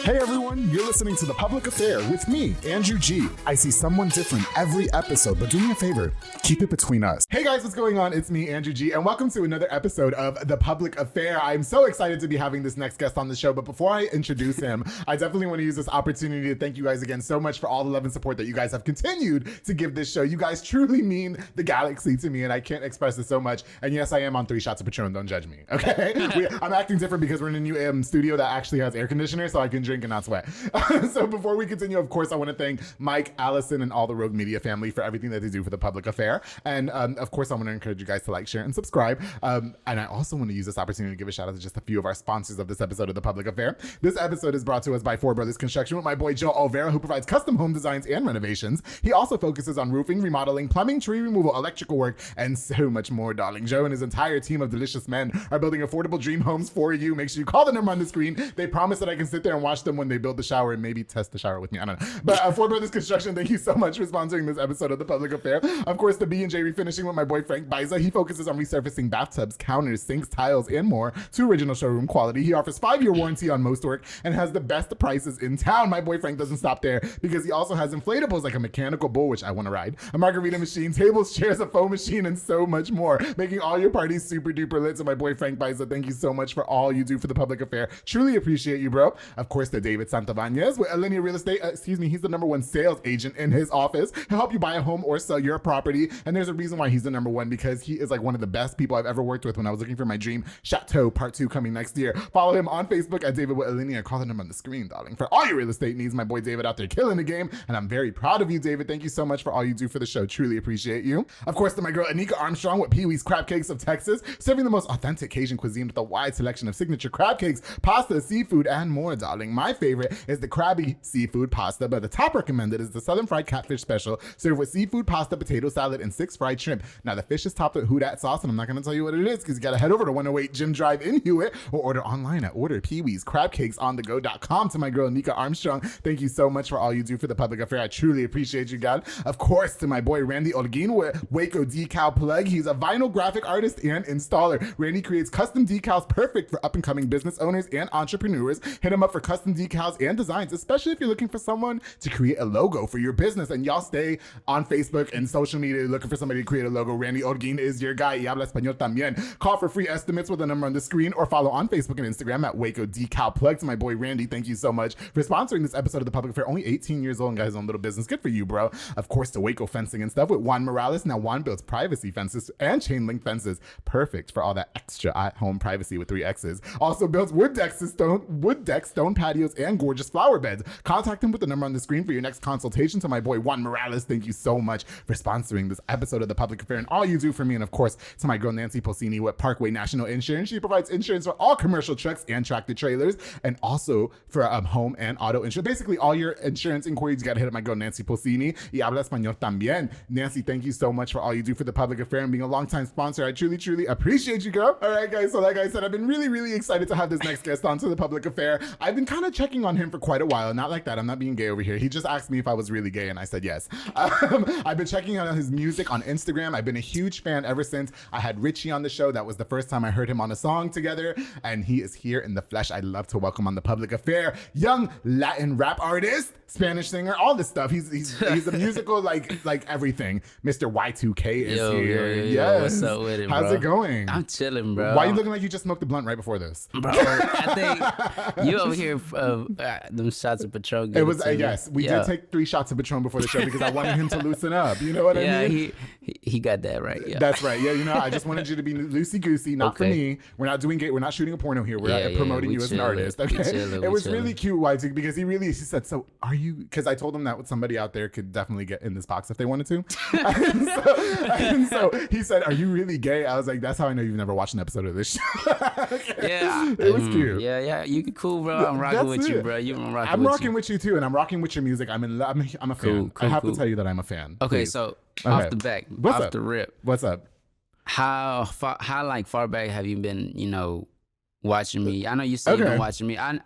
Hey everyone, you're listening to The Public Affair with me, Andrew G. I see someone different every episode, but do me a favor, keep it between us. Hey guys, what's going on? It's me, Andrew G, and welcome to another episode of The Public Affair. I'm so excited to be having this next guest on the show, but before I introduce him, I definitely want to use this opportunity to thank you guys again so much for all the love and support that you guys have continued to give this show. You guys truly mean the galaxy to me, and I can't express it so much. And yes, I am on 3 shots of Patron, don't judge me, okay? I'm acting different because we're in a new studio that actually has air conditioner, so I can drink and not sweat. So before we continue, of course, I want to thank Mike, Allison, and all the Rogue Media family for everything that they do for The Public Affair. And of course, I want to encourage you guys to like, share, and subscribe. And I also want to use this opportunity to give a shout out to just a few of our sponsors of this episode of The Public Affair. This episode is brought to us by Four Brothers Construction with my boy Joe Olvera, who provides custom home designs and renovations. He also focuses on roofing, remodeling, plumbing, tree removal, electrical work, and so much more, darling. Joe and his entire team of delicious men are building affordable dream homes for you. Make sure you call the number on the screen. They promise that I can sit there and watch them when they build the shower and maybe test the shower with me. I don't know. But Four Brothers Construction, thank you so much for sponsoring this episode of The Public Affair. Of course, the B&J Refinishing with my boy Frank Biza. He focuses on resurfacing bathtubs, counters, sinks, tiles, and more to original showroom quality. He offers 5-year warranty on most work and has the best prices in town. My boy Frank doesn't stop there because he also has inflatables like a mechanical bull, which I want to ride, a margarita machine, tables, chairs, a foam machine, and so much more, making all your parties super duper lit. So my boy Frank Biza, thank you so much for all you do for The Public Affair. Truly appreciate you, bro. Of course, the David Santabanez with Alinea Real Estate. He's the #1 sales agent in his office. He'll help you buy a home or sell your property. And there's a reason why he's the #1, because he is like one of the best people I've ever worked with when I was looking for my dream chateau part 2 coming next year. Follow him on Facebook at David with Alinea. Call the number on the screen, darling. For all your real estate needs, my boy David out there killing the game. And I'm very proud of you, David. Thank you so much for all you do for the show. Truly appreciate you. Of course, to my girl Anika Armstrong with Pee Wee's Crab Cakes of Texas, serving the most authentic Cajun cuisine with a wide selection of signature crab cakes, pasta, seafood, and more, darling. My favorite is the crabby seafood pasta, but the top recommended is the Southern Fried Catfish Special, served with seafood, pasta, potato salad, and 6 fried shrimp. Now, the fish is topped with Houdat sauce, and I'm not going to tell you what it is because you got to head over to 108 Jim Drive in Hewitt or order online at orderpeeweescrabcakesonthego.com. To my girl Nika Armstrong, thank you so much for all you do for The Public Affair. I truly appreciate you, God. Of course, to my boy Randy Olguin with Waco Decal Plug. He's a vinyl graphic artist and installer. Randy creates custom decals perfect for up-and-coming business owners and entrepreneurs. Hit him up for custom decals and designs, especially if you're looking for someone to create a logo for your business. And y'all stay on Facebook and social media looking for somebody to create a logo. Randy Olguin is your guy. Y habla español también. Call for free estimates with the number on the screen or follow on Facebook and Instagram at Waco Decal Plug. To my boy Randy, thank you so much for sponsoring this episode of The Public Affair. Only 18 years old and got his own little business. Good for you, bro. Of course, to Waco Fencing and stuff with Juan Morales. Now, Juan builds privacy fences and chain link fences. Perfect for all that extra at-home privacy with 3 X's. Also builds wood decks, stone patios, and gorgeous flower beds. Contact him with the number on the screen for your next consultation. To my boy Juan Morales, thank you so much for sponsoring this episode of The Public Affair and all you do for me. And of course, to my girl Nancy Pulsini with Parkway National Insurance. She provides insurance for all commercial trucks and tractor trailers, and also for home and auto insurance. Basically, all your insurance inquiries, you got to hit up my girl Nancy Pulsini. Y habla español también. Nancy, thank you so much for all you do for The Public Affair and being a longtime sponsor. I truly, truly appreciate you, girl. All right, guys. So like I said, I've been really, really excited to have this next guest on to The Public Affair. I've been kind of checking on him for quite a while. Not like that. I'm not being gay over here. He just asked me if I was really gay, and I said yes. I've been checking out his music on Instagram. I've been a huge fan ever since I had Richie on the show. That was the first time I heard him on a song together, and he is here in the flesh. I'd love to welcome on The Public Affair, young Latin rap artist, Spanish singer, all this stuff. He's a musical like everything. Mr. Y2k is here. Yes. What's up with it, bro? How's it going? I'm chilling, bro. Why are you looking like you just smoked a blunt right before this? Bro, I think you over here them shots of Patron. It was yes. We did take 3 shots of Patron before the show because I wanted him to loosen up. You know what I mean? He got that right. Yeah, that's right. Yeah, you know, I just wanted you to be loosey goosey, not for me. We're not doing gay. We're not shooting a porno here. We're promoting you as an artist. Okay, it was really cute, YT, because he said, "So are you?" Because I told him that somebody out there could definitely get in this box if they wanted to. and so he said, "Are you really gay?" I was like, "That's how I know you've never watched an episode of this show." Okay. Yeah, it was cute. Yeah, you cool, bro. I'm rocking with you, bro. I'm rocking with you too, and I'm rocking with your music. I'm in love. I'm a fan. I have to tell you that I'm a fan. Okay, please. so off the back, off the rip, what's up? How far back have you been? Watching me. I know you say you've been watching me. And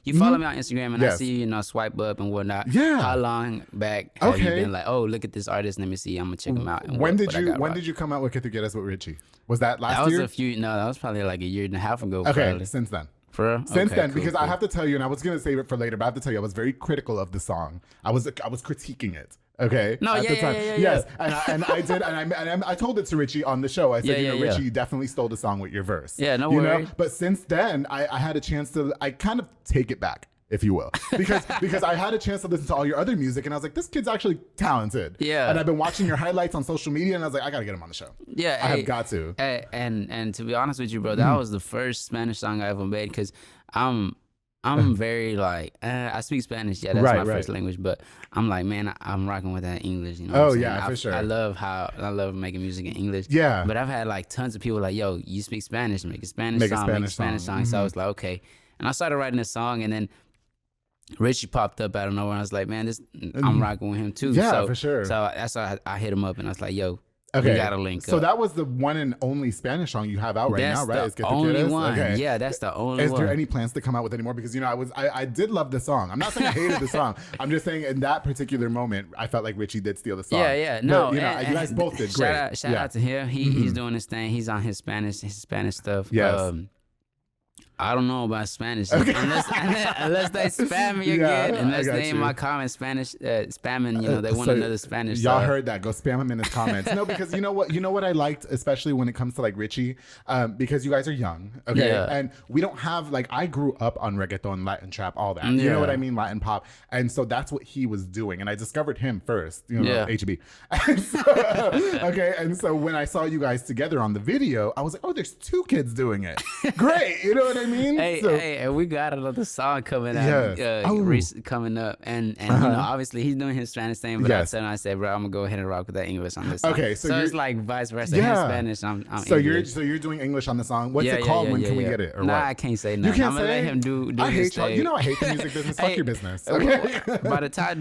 you follow me on Instagram, and I see you swipe up and whatnot. Yeah. How long back have you been like, oh, look at this artist, let me see, I'm gonna check him out. And when did you come out with Get to Get Us with Richie? Was that last year? That was probably like a year and a half ago. Okay, probably. since then. For real? Since Okay, then, cool, because cool. I have to tell you, and I was gonna save it for later, but I have to tell you, I was very critical of the song. I was critiquing it. Okay. No, At yeah, the yeah, time. yeah, Yes, and I did, and I told it to Richie on the show. I said, Yeah, Richie, yeah. you definitely stole the song with your verse. Yeah, no you worries. know? But since then, I had a chance to, I kind of take it back, if you will, because I had a chance to listen to all your other music, and I was like, this kid's actually talented. Yeah. And I've been watching your highlights on social media, and I was like, I gotta get him on the show. Yeah, I have got to. And to be honest with you, bro, that was the first Spanish song I ever made because I'm very like I speak Spanish. Yeah, that's my first language. But I'm like, man, I'm rocking with that English. You know? Oh what I'm yeah, saying? for sure. I love making music in English. Yeah. But I've had like tons of people like, yo, you speak Spanish, make a Spanish song. So I was like, okay, and I started writing a song, and then Richie popped up out of nowhere. And I was like, man, I'm rocking with him too. Yeah, so, for sure. So that's why I hit him up, and I was like, yo. Okay. We gotta link up. So that was the one and only Spanish song you have out right now, right? That's the only one. Okay. Yeah, that's the only one. Is there any plans to come out with any more? Because, you know, I did love the song. I'm not saying I hated the song. I'm just saying in that particular moment, I felt like Richie did steal the song. Yeah. No, but, you know, you guys both did great. Shout out to him. He's doing his thing. He's on his Spanish stuff. Yes. I don't know about Spanish unless they spam me again. Unless they in my comments spamming, you know, they want another Spanish. Y'all heard that? Go spam him in his comments. No, because you know what I liked, especially when it comes to like Richie, because you guys are young, okay, and we don't have like I grew up on reggaeton, Latin trap, all that. You know what I mean, Latin pop, and so that's what he was doing, and I discovered him first, you know, HB. And so, okay, and so when I saw you guys together on the video, I was like, oh, there's two kids doing it. Great, you know what I mean? Hey, and we got another song coming out, coming up, and you know, obviously he's doing his Spanish thing, but I said, bro, I'm gonna go ahead and rock with that English on this song. Okay, so it's like vice versa. Yeah. Spanish, I'm English. You're doing English on the song. What's it called? When can we get it? Or what? I can't say nothing. I'm gonna let him do I his hate thing. you know I hate the music business. Fuck your business. Okay. By the time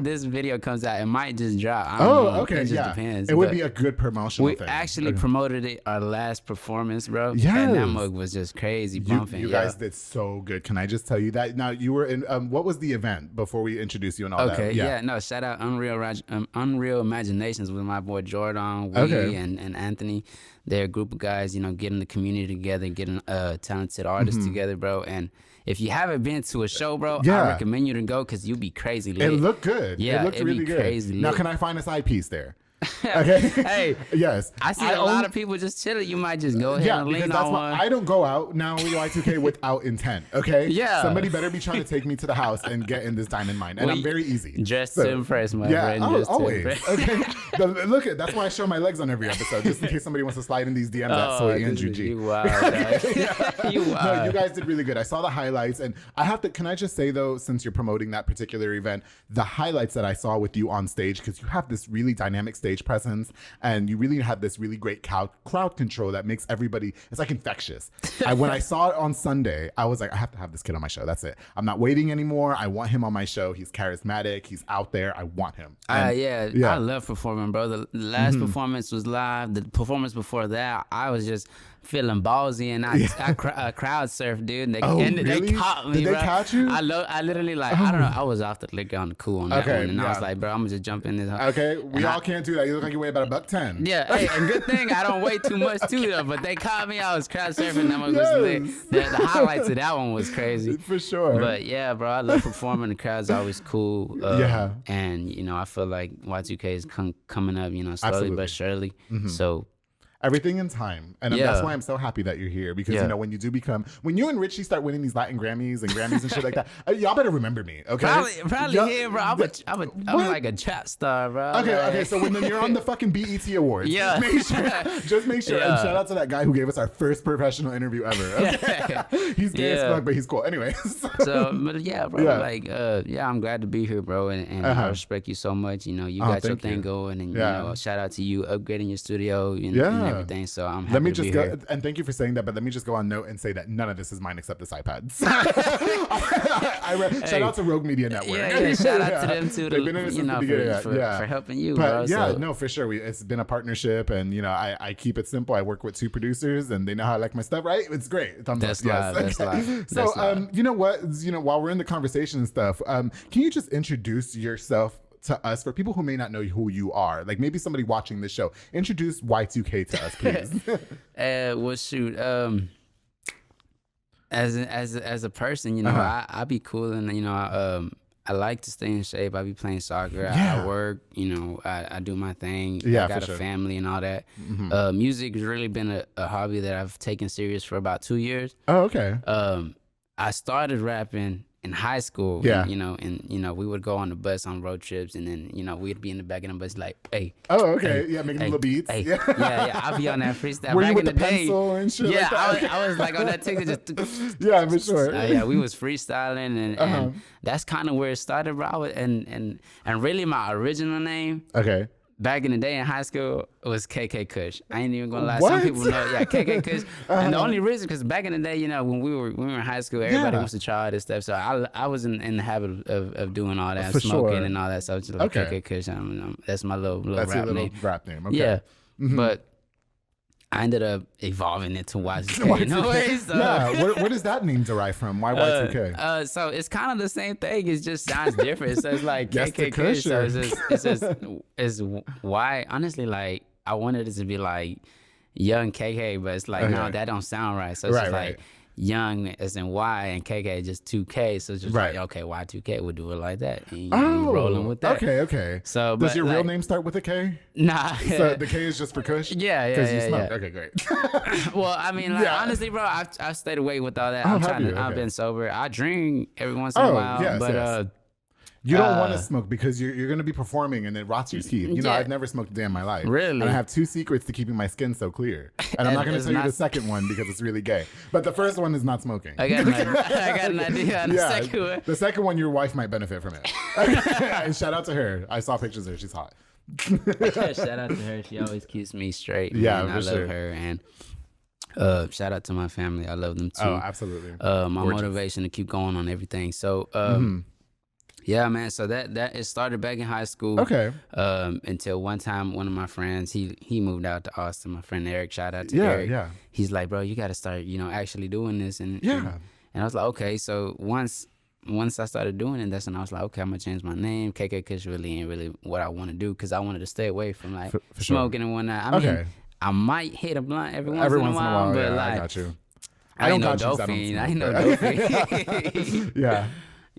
this video comes out, it might just drop. I don't know. Okay. It just depends. It would be a good promotional thing. We actually promoted it our last performance, bro. Yes. And that mug was just crazy bumping. You guys did so good. Can I just tell you that? Now you were in what was the event before we introduced you and all that? Okay, no, shout out Unreal Imaginations with my boy Jordan, and Anthony. They're a group of guys, you know, getting the community together, getting talented artists together, bro. And if you haven't been to a show, bro, I recommend you to go because you'll be crazy lit. It looked good. Yeah, it looked really good. Crazy lit. Now, can I find a side piece there? Okay. Hey. Yes. I see a lot of people just chilling. You might just go ahead and lean on one. I don't go out now with Y2k without intent. Okay. Yeah. Somebody better be trying to take me to the house and get in this diamond mine, and I'm very easy. Just to impress, my friend. Always. Okay. Look at that's why I show my legs on every episode, just in case somebody wants to slide in these DMs at Soy and G. You wild. You wild. No, you guys did really good. I saw the highlights, and I have to. Can I just say though, since you're promoting that particular event, the highlights that I saw with you on stage, because you have this really dynamic stage presence. And you really have this really great crowd control that makes everybody, it's like infectious. When I saw it on Sunday, I was like, I have to have this kid on my show. That's it. I'm not waiting anymore. I want him on my show. He's charismatic. He's out there. I want him. I love performing, bro. The last performance was live. The performance before that, I was just feeling ballsy, and I crowd surfed, dude. And they caught me. Did they bro. catch you? I literally I don't know. I was off the liquor on the cool on that one, and I was like, bro, I'm gonna just jump in this. Okay, we all can't do that. You look like you weigh about $110. Yeah, hey, and good thing I don't weigh too much too, though. But they caught me. I was crowd surfing. That one was the highlights of that one was crazy for sure. But yeah, bro, I love performing. The crowd's always cool. And you know, I feel like Y2k is coming up. You know, slowly but surely. So. Everything in time. And that's why I'm so happy that you're here. Because, you know, when you and Richie start winning these Latin Grammys and shit like that, y'all better remember me, okay? Probably here, bro. I'm like a chat star, bro. Okay. So when you're on the fucking BET Awards, just make sure. And shout out to that guy who gave us our first professional interview ever. Okay? He's gay as fuck, but he's cool. Anyways. But yeah, bro. I'm glad to be here, bro. And I respect you so much. You know, you got your thing going. And, you know, shout out to you upgrading your studio. And everything, so I'm happy to be here. And thank you for saying that, but let me just go on note and say that none of this is mine except this iPad. Shout out to Rogue Media Network. Shout out to them too, for helping you, but bro. No, for sure. It's been a partnership, and you know, I keep it simple. I work with 2 producers, and they know how I like my stuff, right? It's great. That's live. So, you know what? You know, while we're in the conversation and stuff, can you just introduce yourself to us for people who may not know who you are? Like maybe somebody watching this show. Introduce Y2k to us, please. Well, shoot. as a person, you know, I be cool, and you know, I like to stay in shape. I be playing soccer. I work. You know, I do my thing. Yeah, I got for a sure. family and all that. Music has really been a hobby that I've taken serious for about 2 years. Oh, okay. I started rapping in high school. Yeah. And you know, we would go on the bus on road trips, and then you know we'd be in the back of the bus like, hey. Oh, okay. Hey, Yeah, making hey, little beats. Hey, Yeah. yeah. I'll be on that freestyle. Were back you with in the day, pencil and shit? Yeah, like that? I was like on that ticket just. Yeah, for sure. Yeah, we was freestyling, and that's kind of where it started, bro. And really, my original name. Okay. Back in the day in high school, it was KK Kush. I ain't even gonna lie. What? Some people know, yeah, KK Kush. And the only reason, because back in the day, you know, when we were in high school, everybody wants to try all this stuff. So I was in the habit of doing all that, For smoking sure. and all that. So it's just like Okay. KK Kush. That's my little That's rap your little name. rap name. Okay. Yeah, but I ended up evolving it to Y2k. No way. So. Yeah. Where does that name derive from? Why Y2K? So it's kind of the same thing. It just sounds different. So it's like Yes, the KK Kush. So Kusher. it's why. Honestly, like I wanted it to be like young KK, but it's like no, that don't sound right. So it's just Right. like young as in Y and KK just 2K. So it's just Right. like okay, Y2K would do it like that. And you Oh, rolling with that. Okay. So does but, your real like, name start with a K? Nah. So the K is just for Kush? Yeah, Because you smoke. yeah. Okay, great. Well, I mean, like, Yeah. honestly, bro, I've stayed away with all that. Oh, I'm have trying you? to. I've Okay. been sober. I drink every once in a while, yes, but yes. You don't want to smoke because you're going to be performing and it rots your teeth. You know, Yeah. I've never smoked a day in my life. Really? And I have 2 secrets to keeping my skin so clear. And I'm not going to It's tell you not- the second one because it's really gay. But the first one is not smoking. I got an idea on the Yeah, second one. the second one, your wife might benefit from it. And shout out to her. I saw pictures of her. She's hot. Shout out to her. She always keeps me straight. Yeah, man. for I love sure. her. And shout out to my family. I love them too. Oh, absolutely. My Gorgeous. motivation to keep going on everything. So, yeah, man. So that it started back in high school. Okay. Until one time, one of my friends, he moved out to Austin. My friend Eric, shout out to Yeah, Eric. yeah. He's like, bro, you got to start, you know, actually doing this. And Yeah. and I was like, okay. So once I started doing it, that's when I was like, okay, I'm gonna change my name. KK Kush really ain't really what I want to do because I wanted to stay away from like For sure. smoking and whatnot. I mean, Okay. I might hit a blunt every once Every in a once in a while, while, but yeah, like I got you. I ain't no got you 'cause I don't dopey. I ain't smoke, no but- dopey. Yeah.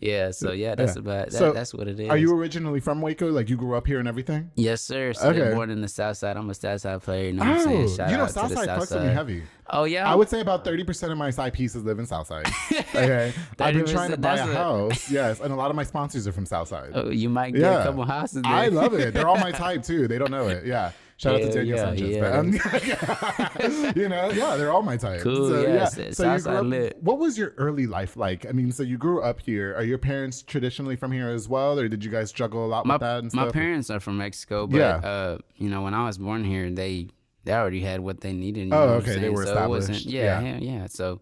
Yeah, so yeah, that's Yeah. about that, So, that's what it is. Are you originally from Waco? Like you grew up here and everything? Yes, sir. So Okay. born in the South Side. I'm a South Side player. You know what I'm saying? Shout you know, out to the Southside South fucks with me Side. heavy. Oh yeah. I would say about 30% of my side pieces live in Southside. Okay. I've been trying to 30%, buy a that's house. Yes. And a lot of my sponsors are from Southside. Oh, you might get a couple houses there. I love it. They're all my type too. They don't know it. Yeah. Shout out to Daniel Yeah, Sanchez. yeah. But, you know, yeah, they're all my type. Cool, So, yes, So you Southside grew up, lit. what was your early life like? I mean, so you grew up here. Are your parents traditionally from here as well? Or did you guys struggle a lot with that and My stuff? parents are from Mexico, but Yeah. you know, when I was born here, they already had what they needed. You know Oh, what I'm okay, they saying? were So it wasn't, established. yeah, Yeah. yeah. So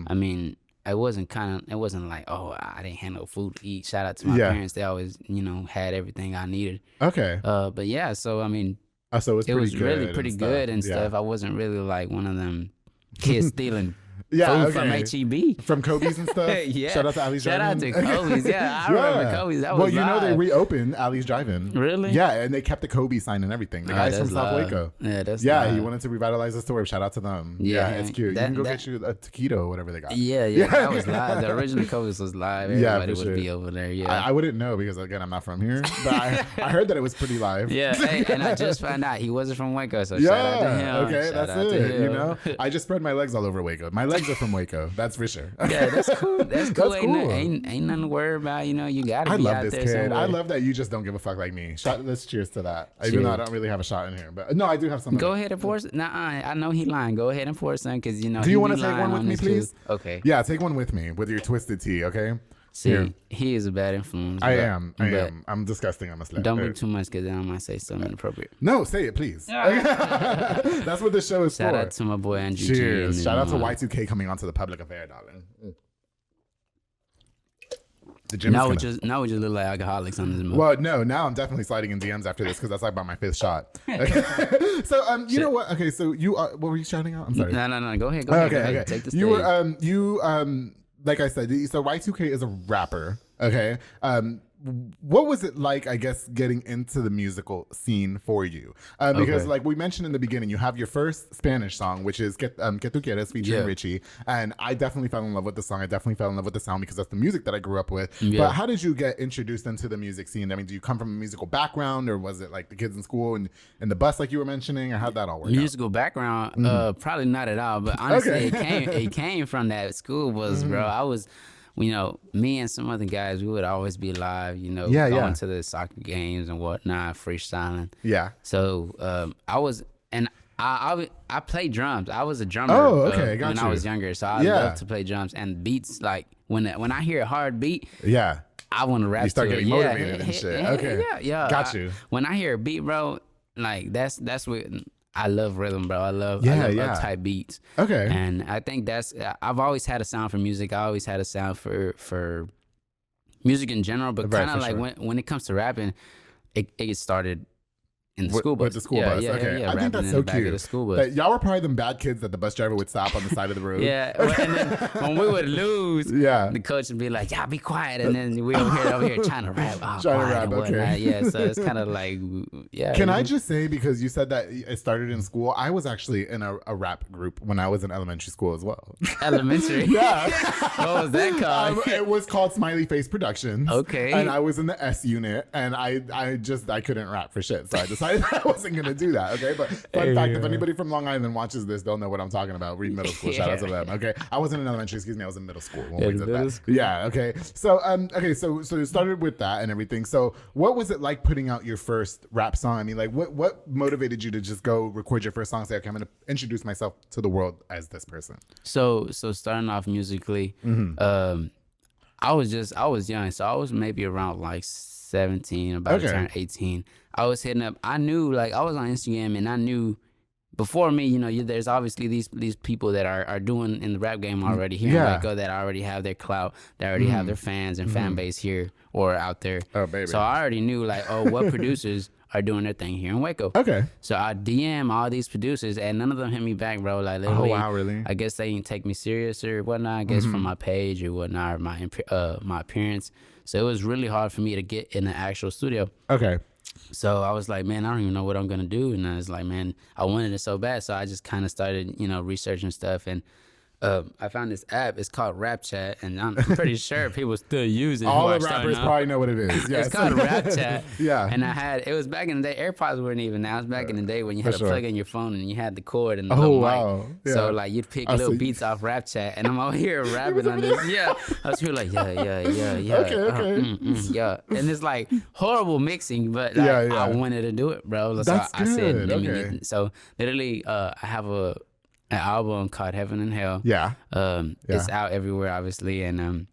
I mean, it wasn't like, oh, I didn't have no food to eat. Shout out to my Yeah. parents. They always, you know, had everything I needed. Okay. But yeah, so I mean, So it was really pretty good and Yeah. stuff. I wasn't really like one of them kids stealing Yeah, food from okay. HEB. From Kobe's and stuff. Yeah. Shout out to Ali's Shout out to Drive-In. Kobe's. Yeah, I remember Kobe's. That well, was you know they live. reopened Ali's Drive-In. Really? Yeah, and they kept the Kobe sign and everything. The Oh, guys from that's South live. Waco. Yeah, that's Yeah, live. he wanted to revitalize the store. Shout out to them. Yeah, Yeah, it's cute. that- you can go that- get you a taquito or whatever they got. Yeah, that was live. The original Kobe's was live. Yeah, Everybody for would sure. be over there. Yeah. I wouldn't know because again I'm not from here, but I heard that it was pretty live. Yeah, hey, and I just found out he wasn't from Waco, so shout out to him. Yeah. Okay, Shout that's out to it. You him. know, I just spread my legs all over Waco. My legs are from Waco. That's for sure. Yeah, that's cool. That's cool. That's ain't, cool. Ain't nothing to worry about. You know, you gotta I be love out this there kid. somewhere. I love that you just don't give a fuck like me. Let's cheers to that. Even though I don't really have a shot in here, but no, I do have some. Go ahead and pour some. I know he lying. Go ahead and pour some, because you know. Do you want want to take one with me, please? Okay. Yeah, take one with me with your twisted tea. Okay. See, Here. he is a bad influence. I but- am. but I'm disgusting. I'm a slut. Don't do too much, because then I might say something inappropriate. No, say it, please. That's what this show is Shout for. out to my boy Andrew G. Cheers. and, Shout out to uh, Y2k coming onto the public affair, darling. The gym Now we is gonna... just look like alcoholics on this movie. Well, no, now I'm definitely sliding in DMs after this because that's like about my 5th shot. Okay. So, you know what? Okay, so you are. What were you shouting out? I'm sorry. No. Go ahead. Go ahead. Okay. Take the stage. You were like I said, so Y2k is a rapper. Okay. what was it like, I guess, getting into the musical scene for you? Because like we mentioned in the beginning, you have your first Spanish song, which is Que Tu Quieres featuring Richie. And I definitely fell in love with the song. I definitely fell in love with the sound because that's the music that I grew up with. But how did you get introduced into the music scene? I mean, do you come from a musical background, or was it like the kids in school and in the bus like you were mentioning, or how'd that all work Musical background? Probably not at all. But honestly, it came from that school was, bro, I was... me and some other guys, we would always be live, going to the soccer games and whatnot, freestyling. Yeah. So I played drums. I was a drummer when I was younger. So I love to play drums and beats. Like when I hear a hard beat, I want to rap. You start getting motivated and shit. Okay. Yeah. Got you. When I hear a beat, bro, like that's what... I love rhythm, bro. I love type beats. Okay. And I think I've always had a sound for music. I always had a sound for music in general, but kind of like when it comes to rapping, it started in the school bus. With the school bus. Okay. I think that's so cute. The school bus. Y'all were probably them bad kids that the bus driver would stop on the side of the road. And then when we would lose, the coach would be like, "Yeah, be quiet," and then we over here trying to rap. Okay. Yeah, so it's kind of like, Can I just say, because you said that it started in school, I was actually in a rap group when I was in elementary school as well. Elementary? Yeah. What was that called? It was called Smiley Face Productions. Okay. And I was in the S unit, and I couldn't rap for shit, so I decided I wasn't gonna do that. Okay, but fun fact: if anybody from Long Island watches this, they'll know what I'm talking about. Read middle school. Shout out to them. Okay, I wasn't in elementary. Excuse me, I was in middle school. Yeah. Okay. So so you started with that and everything. So what was it like putting out your first rap song? I mean, like what motivated you to just go record your first song? And say, okay, I'm gonna introduce myself to the world as this person. So starting off musically, I was young, so I was maybe around like 17, about to turn 18. I was hitting up. I knew, like, I was on Instagram, and I knew before me, there's obviously these people that are doing in the rap game already here in Waco that already have their clout, that already have their fans and fan base here or out there. Oh, baby. So I already knew, like, what producers are doing their thing here in Waco. Okay. So I DM all these producers, and none of them hit me back, bro. Like, literally, oh, wow, really? I guess they didn't take me serious or whatnot, I guess from my page or whatnot, or my appearance. So it was really hard for me to get in the actual studio. Okay. So I was like, man, I don't even know what I'm going to do. And I was like, man, I wanted it so bad. So I just kind of started, researching stuff. And I found this app. It's called Rap Chat, and I'm pretty sure people still use it. All the rappers probably know what it is. Yes. It's called Rap Chat. Yeah. And it was back in the day. AirPods weren't even now. It was back in the day when you had to plug in your phone and you had the cord and the little mic. Yeah. So like you'd pick little beats off Rap Chat, and I'm out here rapping on this. Yeah. I was here like, yeah. Okay. Yeah. And it's like horrible mixing, but like, I wanted to do it, bro. So I said, let me get it. So literally, I have an album called Heaven and Hell. Yeah. It's out everywhere, obviously, and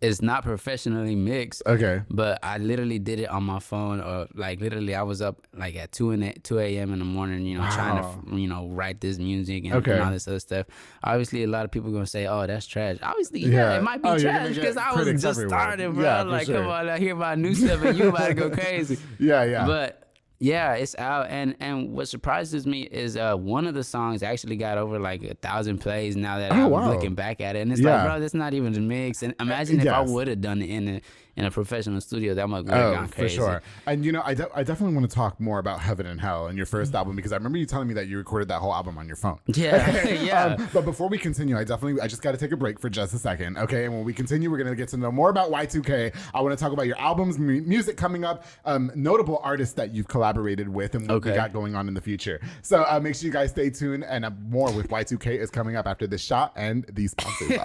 it's not professionally mixed. Okay. But I literally did it on my phone, or like literally I was up like at 2 a.m. in the morning, trying to write this music and all this other stuff. Obviously, a lot of people are gonna say, "Oh, that's trash." Obviously, it might be trash because I was just starting, bro. Yeah, like, come on, I hear about new stuff and you about to go crazy. Yeah. But yeah, it's out, and what surprises me is one of the songs actually got over like 1,000 plays now that I'm looking back at it, and it's like, bro, that's not even the mix. And imagine if I would have done it in a professional studio, that might have gone crazy. For sure. And I definitely want to talk more about Heaven and Hell and your first album, because I remember you telling me that you recorded that whole album on your phone. Yeah. But before we continue, I just got to take a break for just a second, okay? And when we continue, we're gonna get to know more about Y2k. I want to talk about your albums, music coming up, notable artists that you've collaborated with, and what we got going on in the future. So make sure you guys stay tuned, and more with Y2k is coming up after this shot and these sponsors.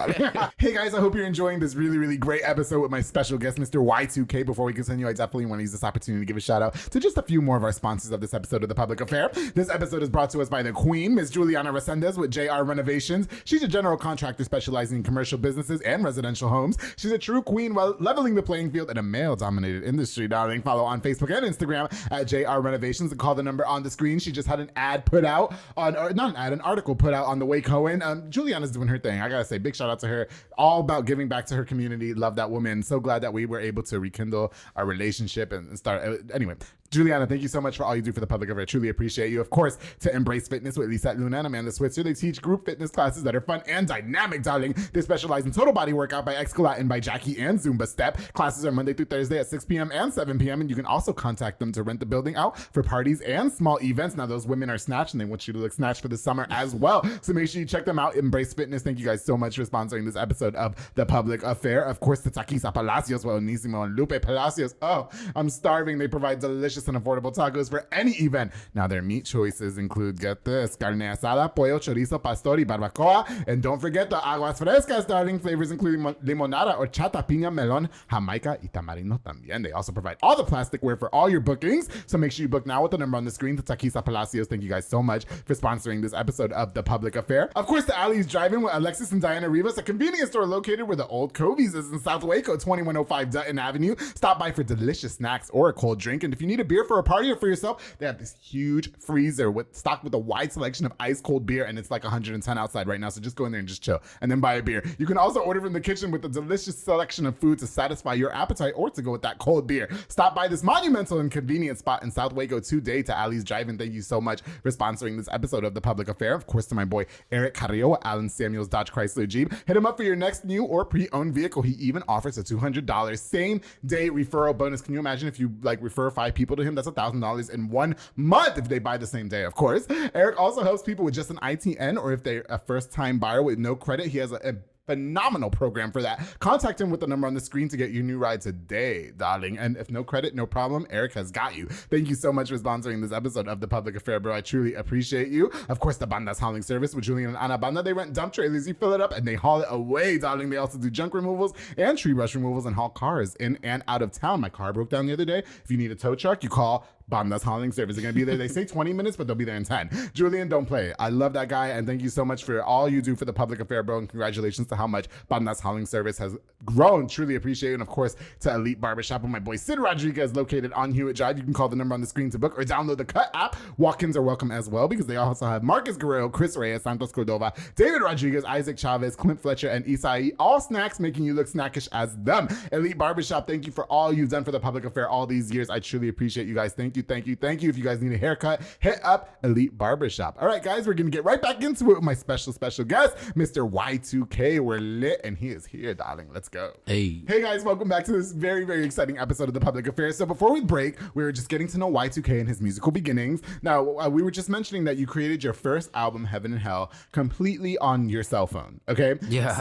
Hey guys, I hope you're enjoying this really, really great episode with my special guest, Mr. Y2k. Before we continue, I definitely want to use this opportunity to give a shout out to just a few more of our sponsors of this episode of The Public Affair. This episode is brought to us by the Queen, Ms. Juliana Resendez with JR Renovations. She's a general contractor specializing in commercial businesses and residential homes. She's a true queen while leveling the playing field in a male-dominated industry, darling. Follow on Facebook and Instagram at JR Renovations and call the number on the screen. She just had an ad put out on, or not an ad, an article put out on the Way Cohen. Juliana's doing her thing. I gotta say, big shout out to her. All about giving back to her community. Love that woman. So glad that we were able to rekindle our relationship and start. Anyway, Juliana, thank you so much for all you do for the public. I truly appreciate you. Of course, to Embrace Fitness with Lisette Luna and Amanda Switzer. They teach group fitness classes that are fun and dynamic, darling. They specialize in total body workout by X-Latin by Jackie and Zumba Step. Classes are Monday through Thursday at 6 p.m. and 7 p.m. And you can also contact them to rent the building out for parties and small events. Now, those women are snatched and they want you to look snatched for the summer as well. So make sure you check them out. Embrace Fitness. Thank you guys so much for sponsoring this episode of The Public Affair. Of course, the Taquisa Palacios, Buenísimo, and Lupe Palacios. Oh, I'm starving. They provide delicious and affordable tacos for any event. Now, their meat choices include, get this, carne asada, pollo, chorizo, pastor, y barbacoa. And don't forget the aguas frescas, darling. Flavors including limonada, horchata, piña, melon, jamaica, y tamarindo también. They also provide all the plasticware for all your bookings. So make sure you book now with the number on the screen, the Taquisa Palacios. Thank you guys so much for sponsoring this episode of The Public Affair. Of course, the Alley's Drive-In with Alexis and Diana Rivas, a convenience store located where the old Covies is in South Waco, 2105 Dutton Avenue. Stop by for delicious snacks or a cold drink. And if you need a beer for a party or for yourself, they have this huge freezer stocked with a wide selection of ice cold beer, and it's like 110 outside right now. So just go in there and just chill and then buy a beer. You can also order from the kitchen with a delicious selection of food to satisfy your appetite or to go with that cold beer. Stop by this monumental and convenient spot in South Waco today to Alley's Drive-In. Thank you so much for sponsoring this episode of The Public Affair. Of course, to my boy Eric Carrillo at Allen Samuels Dodge Chrysler Jeep. Hit him up for your next new or pre-owned vehicle. He even offers a $200 same day referral bonus. Can you imagine if you refer 5 people to him? That's $1,000 in 1 month if they buy the same day, of course. Eric also helps people with just an ITN, or if they're a first-time buyer with no credit, he has a phenomenal program for that. Contact him with the number on the screen to get your new ride today, darling. And if no credit, no problem, Eric has got you. Thank you so much for sponsoring this episode of The Public Affair, bro. I truly appreciate you. Of course, the Banda's hauling service with Julian and Ana Banda. They rent dump trailers. You fill it up and they haul it away, darling. They also do junk removals and tree brush removals and haul cars in and out of town. My car broke down the other day. If you need a tow truck, you call Banda's hauling service. They're going to be there. They say 20 minutes, but they'll be there in 10. Julian, don't play. I love that guy, and thank you so much for all you do for The Public Affair, bro, and congratulations to how much Banda's hauling service has grown. Truly appreciate it. And of course, to Elite Barbershop with my boy Sid Rodriguez, located on Hewitt Drive. You can call the number on the screen to book or download the Cut app. Walk-ins are welcome as well, because they also have Marcus Guerrero, Chris Reyes, Santos Cordova, David Rodriguez, Isaac Chavez, Clint Fletcher, and Isai. All snacks making you look snackish as them. Elite Barbershop, thank you for all you've done for The Public Affair all these years. I truly appreciate you guys. Thank you, thank you, thank you. If you guys need a haircut, hit up Elite Barbershop. All right, guys, we're going to get right back into it with my special guest, Mr. Y2k. We're lit, and he is here, darling. Let's go. Hey guys, welcome back to this very, very exciting episode of The Public Affair. So before we break, we were just getting to know Y2k and his musical beginnings. Now, we were just mentioning that you created your first album, Heaven and Hell, completely on your cell phone, okay? Yeah.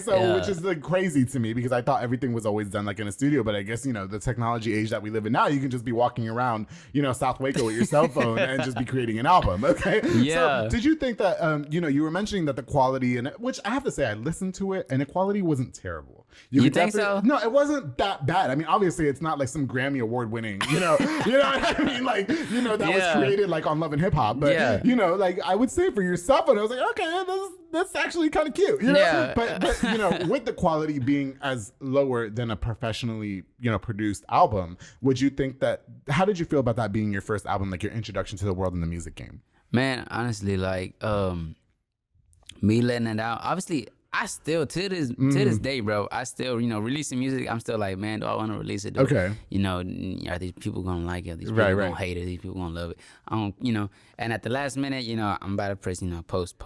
So, which is crazy to me, because I thought everything was always done in a studio, but I guess, the technology age that we live in now, you can just be walking around, South Waco with your cell phone and just be creating an album, okay? Yeah. So did you think that, you were mentioning that the quality, which I have to say, I listened to it and the quality wasn't terrible. You think so? No, it wasn't that bad. I mean, obviously it's not like some Grammy award winning, you know what I mean? That was created on Love and Hip Hop, but I would say for your cell phone, I was like, okay, that's actually kind of cute, Yeah. But with the quality being as lower than a professionally, produced album, would you think that, how did you feel about that being your first album, your introduction to the world in the music game? Man, honestly, me letting it out, obviously, I still to this day, bro, I still, releasing music, I'm still like, man, do I want to release it? Okay. Are these people gonna like it? Are these people gonna hate it? These people gonna love it? I don't, and at the last minute, I'm about to press, post.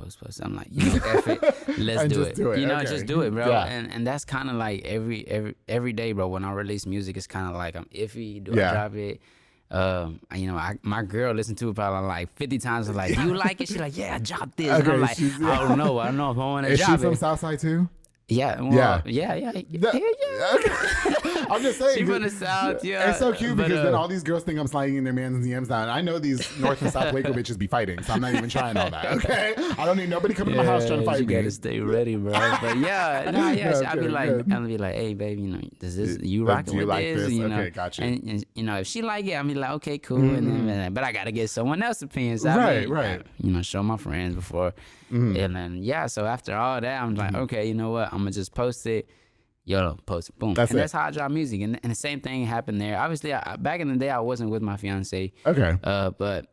I'm like, F it, let's do it. Just do it, bro. Yeah. And that's kind of like every day, bro. When I release music, it's kind of like I'm iffy. Do I drop it? My girl listened to it probably 50 times. I'm like, you like it? She's like, yeah, drop this. And I'm like, I don't know if I want to drop it. Is she from Southside too? Yeah. Yeah. I'm just saying. She from the South, yeah. It's so cute because then all these girls think I'm sliding in their man's DMs down. I know these North and South Waco bitches be fighting, so I'm not even trying all that, okay? I don't need nobody coming to my house trying to fight me. You gotta stay ready, bro. But I'll be like, hey, baby, does this, you rocking with this? Okay, gotcha. And if she like it, I'll be like, okay, cool. And then, but I gotta get someone else's opinion. So right. Show my friends before. And then, so after all that, I'm like, okay, you know what? I'm gonna just post it. Post it, boom. That's how I drop music. And the same thing happened there. Obviously, back in the day, I wasn't with my fiance. Okay. But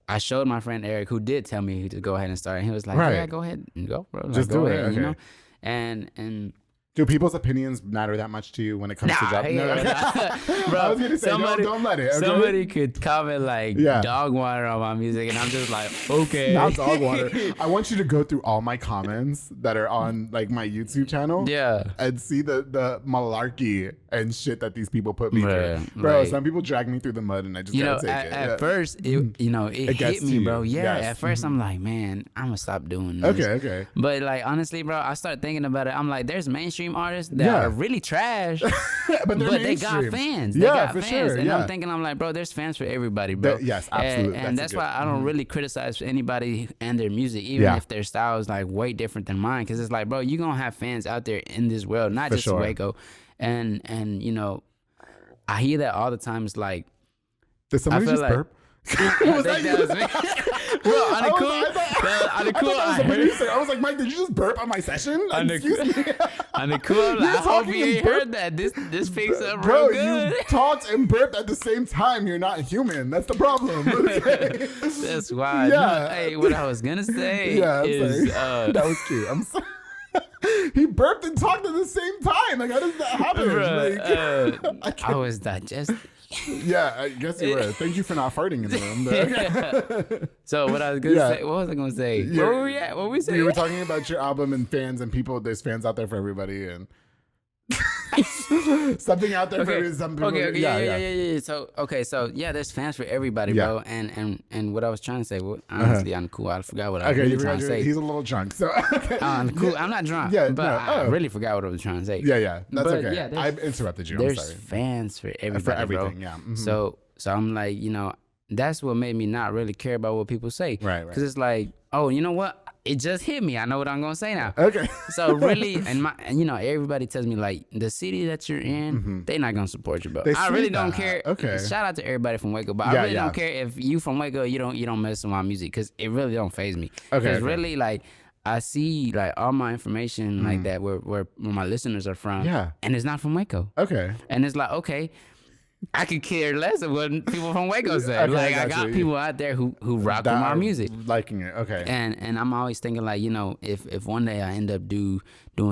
I showed my friend Eric, who did tell me to go ahead and start. And he was like, yeah, go ahead and go, bro. Just do it. Ahead, And Do people's opinions matter that much to you when it comes to dropping? Bro, I was gonna say, don't let it. Okay? Somebody could comment like dog water on my music, and I'm just like, okay. Not dog water. I want you to go through all my comments that are on like my YouTube channel. Yeah. And see the malarkey and shit that these people put me through. Bro, like, some people drag me through the mud, and I just gotta take it. At first, it hit me, bro. Yeah. Yes. At first, I'm like, man, I'm gonna stop doing this. Okay. But like, honestly, bro, I started thinking about it. I'm like, there's mainstream artists that are really trash, but they got fans. They got fans. Sure. And I'm thinking, I'm like, bro, there's fans for everybody, bro. Yes, absolutely. And that's why I don't really criticize anybody and their music, even if their style is like way different than mine. Because it's like, bro, you're gonna have fans out there in this world, not just Waco. And you know, I hear that all the time. It's like, did somebody just burp? Was that me? Bro, on the cool, I was like, Mike, did you just burp on my session? Excuse me. On the cool, I hope you ain't heard that. This picks up real good. Bro, you talked and burped at the same time. You're not human. That's the problem. Okay? That's why. Yeah. Hey, what I was gonna say is that was cute. I'm sorry. He burped and talked at the same time. Like, how does that happen? Bro, I was digesting. Yeah, I guess you were. Thank you for not farting in the room. So what I was gonna say, what was I gonna say? Where were we at? What were we saying? You were talking about your album and fans and people. There's fans out there for everybody, and something out there for some people. Okay, yeah. So there's fans for everybody, bro. And what I was trying to say, honestly, I'm cool. I forgot what I was really trying to say. He's a little drunk, so cool. I'm not drunk, I really forgot what I was trying to say. Yeah, that's okay. Yeah, I interrupted you. I'm sorry. There's fans for everybody, for everything, bro. Yeah. Mm-hmm. So I'm like, you know, that's what made me not really care about what people say, right? Because it's like, oh, you know what? It just hit me. I know what I'm gonna say now. Okay. So really, and you know, everybody tells me like the city that you're in, they're not gonna support you, bro. I really don't care. Okay. Shout out to everybody from Waco, but I really don't care if you from Waco, you don't mess with my music, because it really don't faze me. Okay. Because really, like, I see like all my information like that where my listeners are from. Yeah. And it's not from Waco. Okay. And it's like, okay, I could care less of what people from Waco say. Okay, like, I got people out there who rock with my music, liking it. Okay. And I'm always thinking like, you know, if one day I end up doing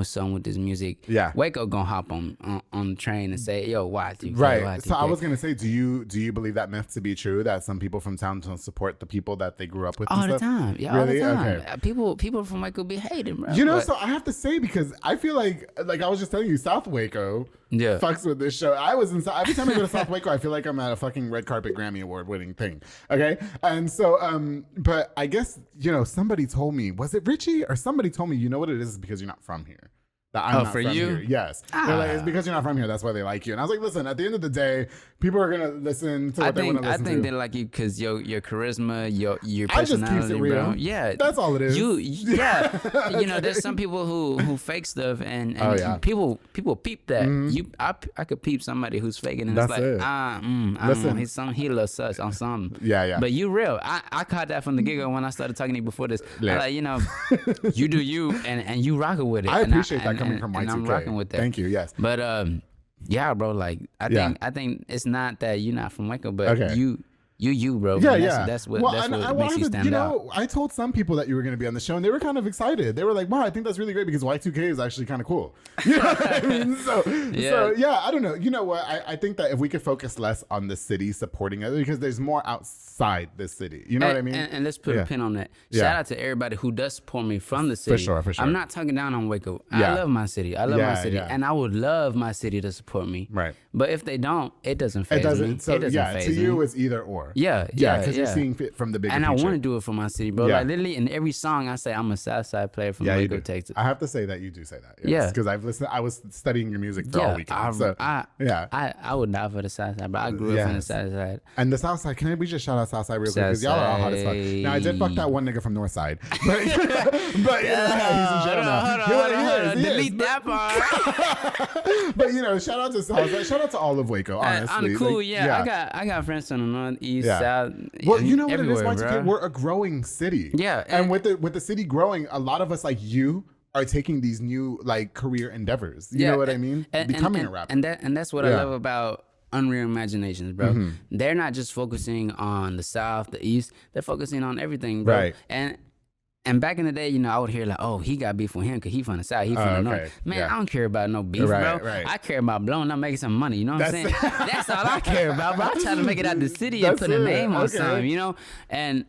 something with this music, Waco gonna hop on the train and say, yo, Y2k. Right. Y2k. So I was gonna say, do you believe that myth to be true, that some people from town don't support the people that they grew up with? All the time. Yeah, really? All the time. Okay. People from Waco be hating, bro. You know, so I have to say, because I feel like I was just telling you, South Waco fucks with this show. I was every time I go to South Waco, I feel like I'm at a fucking red carpet Grammy Award winning thing. Okay. And so, but I guess, you know, somebody told me, was it Richie or somebody told me, you know what it is because you're not from here. That I'm not for from you? Here. Yes. They're like, it's because you're not from here. That's why they like you. And I was like, listen, at the end of the day, people are going to listen to what they want to listen to. I think they like you because your charisma, your personality, just keeps it real. Bro. Yeah. That's all it is. Yeah. You know, there's some people who fake stuff and people peep that. I could peep somebody who's faking and that's it's like, listen, he a little sus on something. Yeah. But you real. I caught that from the get-go when I started talking to you before this. I like, you know, you do you and you rocking with it. I appreciate that coming from Y2k. And I'm rocking with that. Thank you. Yes. But yeah, bro. Like I think it's not that you're not from Waco, but you, bro. Yeah. That's what makes you stand out. I told some people that you were going to be on the show, and they were kind of excited. They were like, "Wow, I think that's really great because Y2k is actually kind of cool." You know what I mean? So yeah, I don't know. You know what? I think that if we could focus less on the city supporting it, because there's more outside the city. You know what I mean? And let's put a pin on that. Shout out to everybody who does support me from the city. For sure. I'm not talking down on Waco. I love my city. And I would love my city to support me. Right. But if they don't, it doesn't faze me. So to you, it's either or. Yeah. Because you're seeing fit from the bigger and picture. I want to do it for my city, bro. Like literally in every song I say I'm a Southside player from Waco, Texas. I have to say that you do say that. Yes, because I've listened. I was studying your music for all weekend. I would die for the Southside, but I grew up in the Southside. And the Southside, can we just shout out Southside real quick? Because y'all are all hot as fuck. Now I did fuck that one nigga from Northside, but he's in jail now. Delete that part. But you know, shout out to Southside. Shout out to all of Waco. Honestly, I'm cool. I got friends from the North, East, South. Well, you know what it is, Y2k? We're a growing city. Yeah. And with the city growing, a lot of us like you are taking these new like career endeavors. You know what I mean? Becoming a rapper. And that's what I love about Unreal Imaginations, bro. They're not just focusing on the South, the East. They're focusing on everything, bro. Right. And And back in the day, you know, I would hear like, oh, he got beef with him because he from the South, he from the North. Man, I don't care about no beef, bro. I care about blowing up, making some money. You know what I'm saying? That's all I care about, bro. I'm trying to make it out the city and put a name on something, you know? And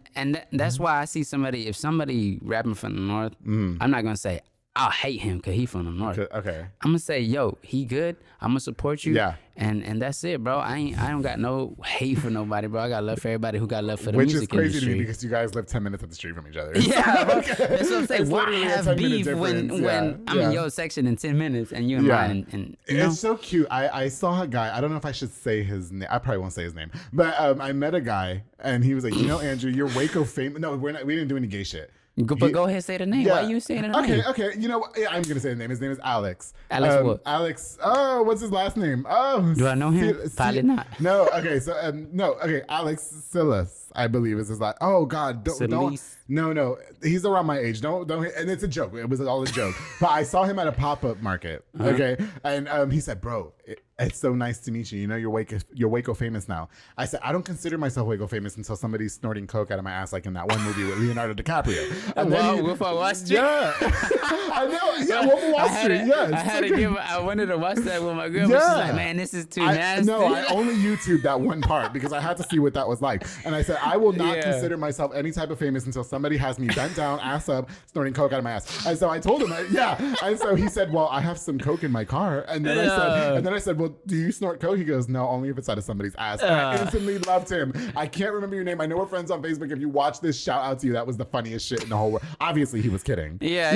that's why I see if somebody rapping from the North, I'm not going to say, I'll hate him because he from the North. Okay. I'm going to say, yo, he good. I'm going to support you. Yeah. And that's it, bro. I don't got no hate for nobody, bro. I got love for everybody who got love for the music industry. Which is crazy to me because you guys live 10 minutes up the street from each other. Yeah, bro. That's what I'm saying. Why have beef when I'm in your section in 10 minutes and you in mine? And you know? It's so cute. I saw a guy. I don't know if I should say his name. I probably won't say his name. But I met a guy and he was like, you know, Andrew, you're Waco famous. No, we didn't do any gay shit. But go ahead, say the name. Why are you saying the name? Okay. You know what? Yeah, I'm gonna say the name. His name is Alex. Alex what? Alex. Oh, what's his last name? Oh, do I know him? Probably not. No. Okay. So no. Okay. Alex Silas, I believe is his last. Oh God. Don't. No. He's around my age. Don't. And it's a joke. It was all a joke. But I saw him at a pop-up market. Okay. And he said, "Bro, it's so nice to meet you. You know, you're Waco famous now." I said, "I don't consider myself Waco famous until somebody's snorting coke out of my ass, like in that one movie with Leonardo DiCaprio." And then Wolf of Wall Street. Yeah, I know. Yeah, Wolf of Wall Street. Yes, I wanted to watch that with my girl, but she's like, "Man, this is too nasty." No, I only YouTubed that one part because I had to see what that was like. And I said, I will not consider myself any type of famous until somebody has me bent down, ass up, snorting coke out of my ass. And so I told him, And so he said, "Well, I have some coke in my car." And then I said, "Well, do you snort coke?" He goes, "No, only if it's out of somebody's ass." And I instantly loved him. I can't remember your name. I know we're friends on Facebook. If you watch this, shout out to you. That was the funniest shit in the whole world. Obviously, he was kidding. Yeah.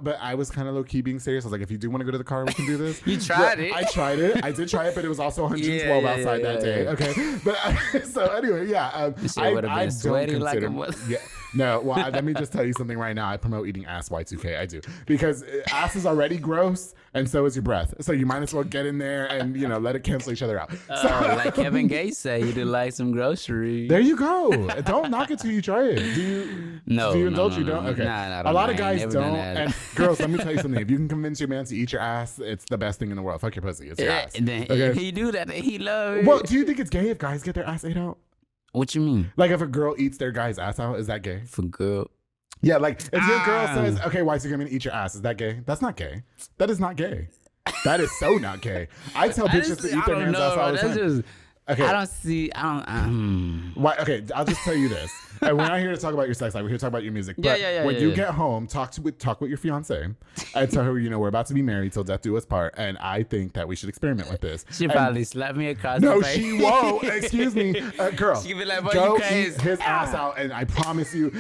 But I was kind of low key being serious. I was like, if you do want to go to the car, we can do this. You tried it. I tried it. I did try it, but it was also 112 outside that day. Okay. But so anyway, I would have been sweaty like a mother. Yeah. No, well, let me just tell you something right now. I promote eating ass, Y2k. I do. Because ass is already gross, and so is your breath. So you might as well get in there and, you know, let it cancel each other out. Like Kevin Gates said, you do like some groceries. There you go. Don't knock it till you try it. Do you indulge? You don't? Okay. Nah, a lot of guys don't. And girls, let me tell you something. If you can convince your man to eat your ass, it's the best thing in the world. Fuck your pussy. It's your ass. And then he do that. He love it. Well, do you think it's gay if guys get their ass ate out? What you mean? Like if a girl eats their guy's ass out, is that gay? For girl. Yeah, like if your girl says, "Okay, why is he gonna eat your ass?" Is that gay? That's not gay. That is not gay. That is so not gay. I tell bitches to eat their man's ass all the time. Okay. Why? Okay, I'll just tell you this. And we're not here to talk about your sex life. We're here to talk about your music. But when you get home, talk with your fiance and tell her, you know, we're about to be married till death do us part. And I think that we should experiment with this. She probably slap me across the face. No, she won't. Excuse me, girl. She be like, "Go eat his ass out," and I promise you,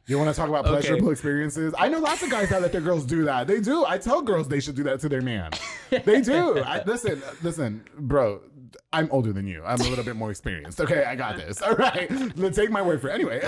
You want to talk about pleasurable experiences? I know lots of guys that let their girls do that. They do. I tell girls they should do that to their man. They do. Listen, bro. I'm older than you. I'm a little bit more experienced. Okay, I got this. All right, take my word for it. Anyway,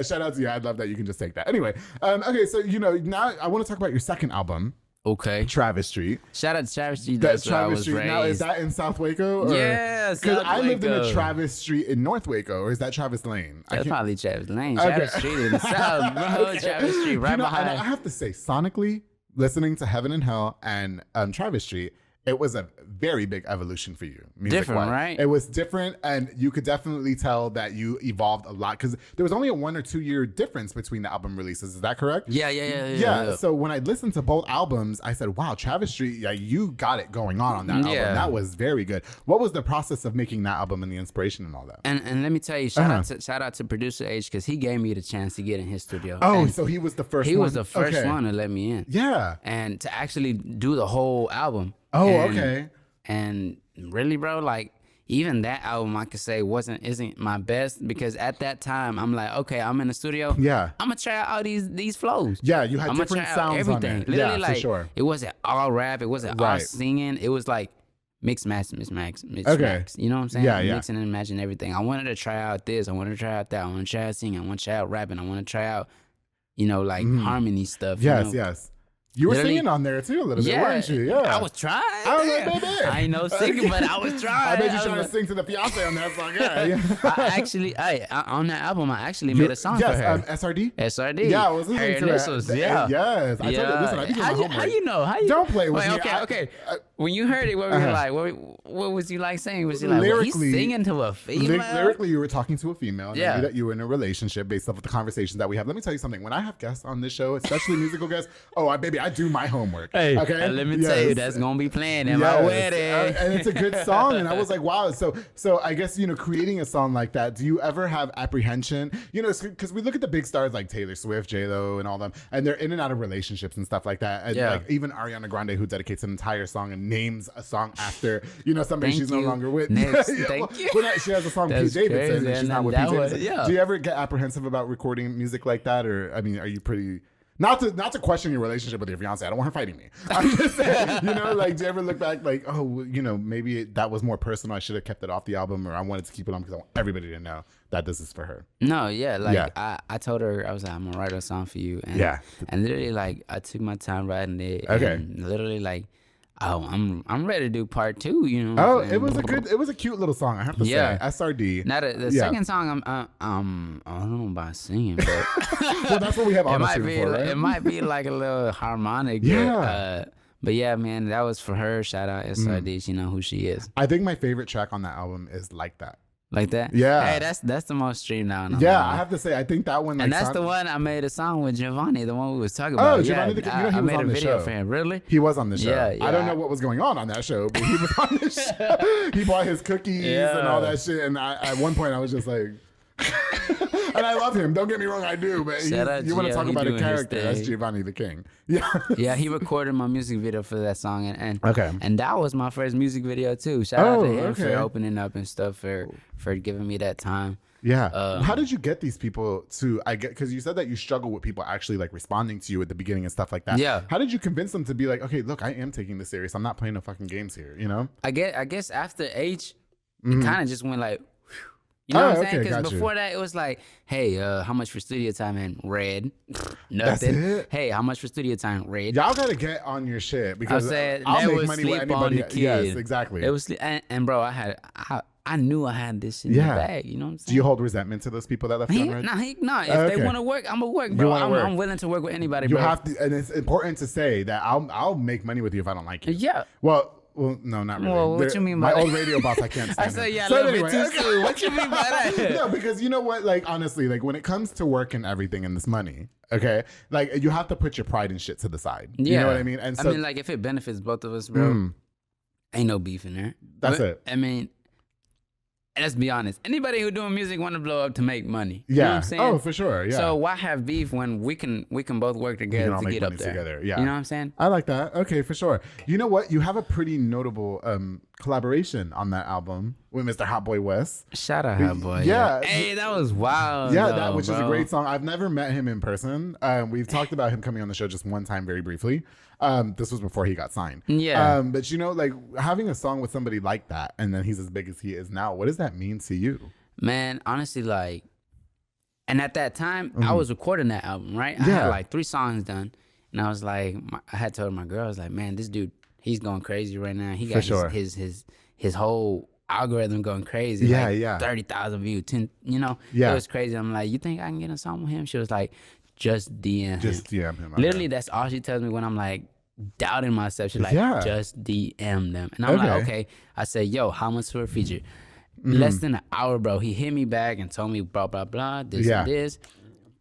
shout out to you. I'd love that you can just take that. Anyway, okay, so you know now I want to talk about your second album. Okay. Travis Street. Shout out to Travis Street. That's where I was raised. Now, is that in South Waco? Or? Yeah, because I lived in a Travis Street in North Waco, or is that Travis Lane? That's probably Travis Lane. Travis Street in the South, bro. Okay. Travis Street, right behind. And I have to say, sonically, listening to Heaven and Hell and Travis Street, it was a very big evolution for you. Different, right? It was different, and you could definitely tell that you evolved a lot because there was only a 1 or 2 year difference between the album releases. Is that correct? Yeah. So when I listened to both albums, I said, "Wow, Travis Street, you got it going on that album. That was very good." What was the process of making that album and the inspiration and all that? And let me tell you, shout out to producer H because he gave me the chance to get in his studio. Oh, so he was the first. He was the first one to let me in. Yeah, and to actually do the whole album. Oh, okay. And really, bro, like even that album I could say isn't my best because at that time I'm like, okay, I'm in the studio. Yeah. I'm gonna try out all these flows. Yeah, you had different sounds everything. On it. Literally, yeah, like, for sure. It wasn't all rap, it wasn't all singing. It was like mix max. You know what I'm saying? Yeah. Mixing and matching everything. I wanted to try out this, I wanted to try out that, I want to try out singing, I want to try out rapping, I want to try out, you know, like harmony stuff. Yes. You were Literally, singing on there too a little bit, weren't you? Yeah. I was trying. I was like, baby. I ain't no singing, but I was trying. I bet you trying to sing to the fiance on that song. Yeah. On that album, I actually made a song for her. SRD? SRD. Yeah, I was listening her to initials, it. Yeah. Yes. I told you, listen, I be doing my homework. How you know? How you, Don't play with me. Okay. When you heard it, what were you like? What was you like saying? Was you like, lyrically, he's singing to a female? Lyrically, you were talking to a female. And Yeah. I knew that you were in a relationship based off of the conversations that we have. Let me tell you something. When I have guests on this show, especially musical guests, baby, I do my homework. Hey, okay. And let me tell you, that's gonna be playing in my wedding. And it's a good song. And I was like, wow. So I guess, creating a song like that, do you ever have apprehension? Because we look at the big stars like Taylor Swift, J-Lo, and all them, and they're in and out of relationships and stuff like that. And like even Ariana Grande, who dedicates an entire song and names a song after, somebody she's no longer with. Next, thank you. Well, she has a song Pete Davidson, and she's not with Pete Davidson. Yeah. Do you ever get apprehensive about recording music like that? Or, I mean, are you pretty... Not to question your relationship with your fiance. I don't want her fighting me. I'm just saying, do you ever look back like, maybe that was more personal. I should have kept it off the album, or I wanted to keep it on because I want everybody to know that this is for her. No, I told her, I was like, I'm gonna write a song for you. And, and literally I took my time writing it. Okay. And literally I'm ready to do part 2, it was a cute little song, I have to say. SRD. Now the second song I don't know about singing, but well, that's what we have honesty for, right? It might be like a little harmonic. But yeah, man, that was for her. Shout out SRD. She know who she is. I think my favorite track on that album is Like That. Like that? Yeah. Hey, that's the most streamed now. I have to say, I think that one. And that's the one I made a song with Giovanni, the one we was talking about. Oh, Giovanni, I made a video for him. Really? He was on the show. Yeah. I don't know what was going on that show, but he was on the show. He bought his cookies and all that shit. And at one point, I was just like, and I love him. Don't get me wrong, I do. But you want to talk about a character? That's Giovanni the King. Yeah. Yeah, he recorded my music video for that song, and okay. And that was my first music video too. Shout out to him for opening up and stuff, for giving me that time. Yeah. How did you get these people to? Because you said that you struggle with people actually like responding to you at the beginning and stuff like that. Yeah. How did you convince them to be like, okay, look, I am taking this serious. I'm not playing no fucking games here. I guess after H, it kind of just went like. You know what I'm saying? Because before that, it was like, hey, how much for studio time? And red, nothing. That's it? Hey, how much for studio time? Red. Y'all gotta get on your shit because I'll make money with anybody. Yes, exactly. It was, and bro, I knew I had this in the bag. You know what I'm saying? Do you hold resentment to those people that left you on red? No. If they want to work, I'm gonna work, bro. I'm willing to work with anybody. You bro. have to, and it's important to say that I'll make money with you if I don't like you. Yeah. Well, no, not really. Well, what you mean by my old radio boss? I can't stand. I said, yeah, so a little bit too soon. What you mean by that? No, because you know what? Like honestly, like when it comes to work and everything and this money, okay, like you have to put your pride and shit to the side. You know what I mean? And so, like if it benefits both of us, bro, ain't no beef in there. That's it. I mean, let's be honest. Anybody who doing music want to blow up to make money. Yeah. You know what I'm saying? Oh, for sure. Yeah. So why have beef when we can both work together to get up there? Together. Yeah. You know what I'm saying? I like that. Okay, for sure. You know what? You have a pretty notable collaboration on that album with Mr. Hot Boy West. Shout out Hot Boy. Yeah. Hey, that was wild. Yeah, though, which is a great song. I've never met him in person. We've talked about him coming on the show just one time very briefly. This was before he got signed. Yeah. But like having a song with somebody like that and then he's as big as he is now, what does that mean to you? Man, honestly, like, and at that time, I was recording that album, right? I had like 3 songs done. And I was like, I had told my girl, I was like, man, this dude, he's going crazy right now. He got his whole algorithm going crazy. Yeah, like 30,000 views, 10, It was crazy. I'm like, you think I can get a song with him? She was like, just DM him. Literally, that's all she tells me when I'm like doubting myself. She's like, just DM them. And I'm like, okay. I said, yo, how much for a feature? Less than an hour, bro. He hit me back and told me blah, blah, blah, this and this.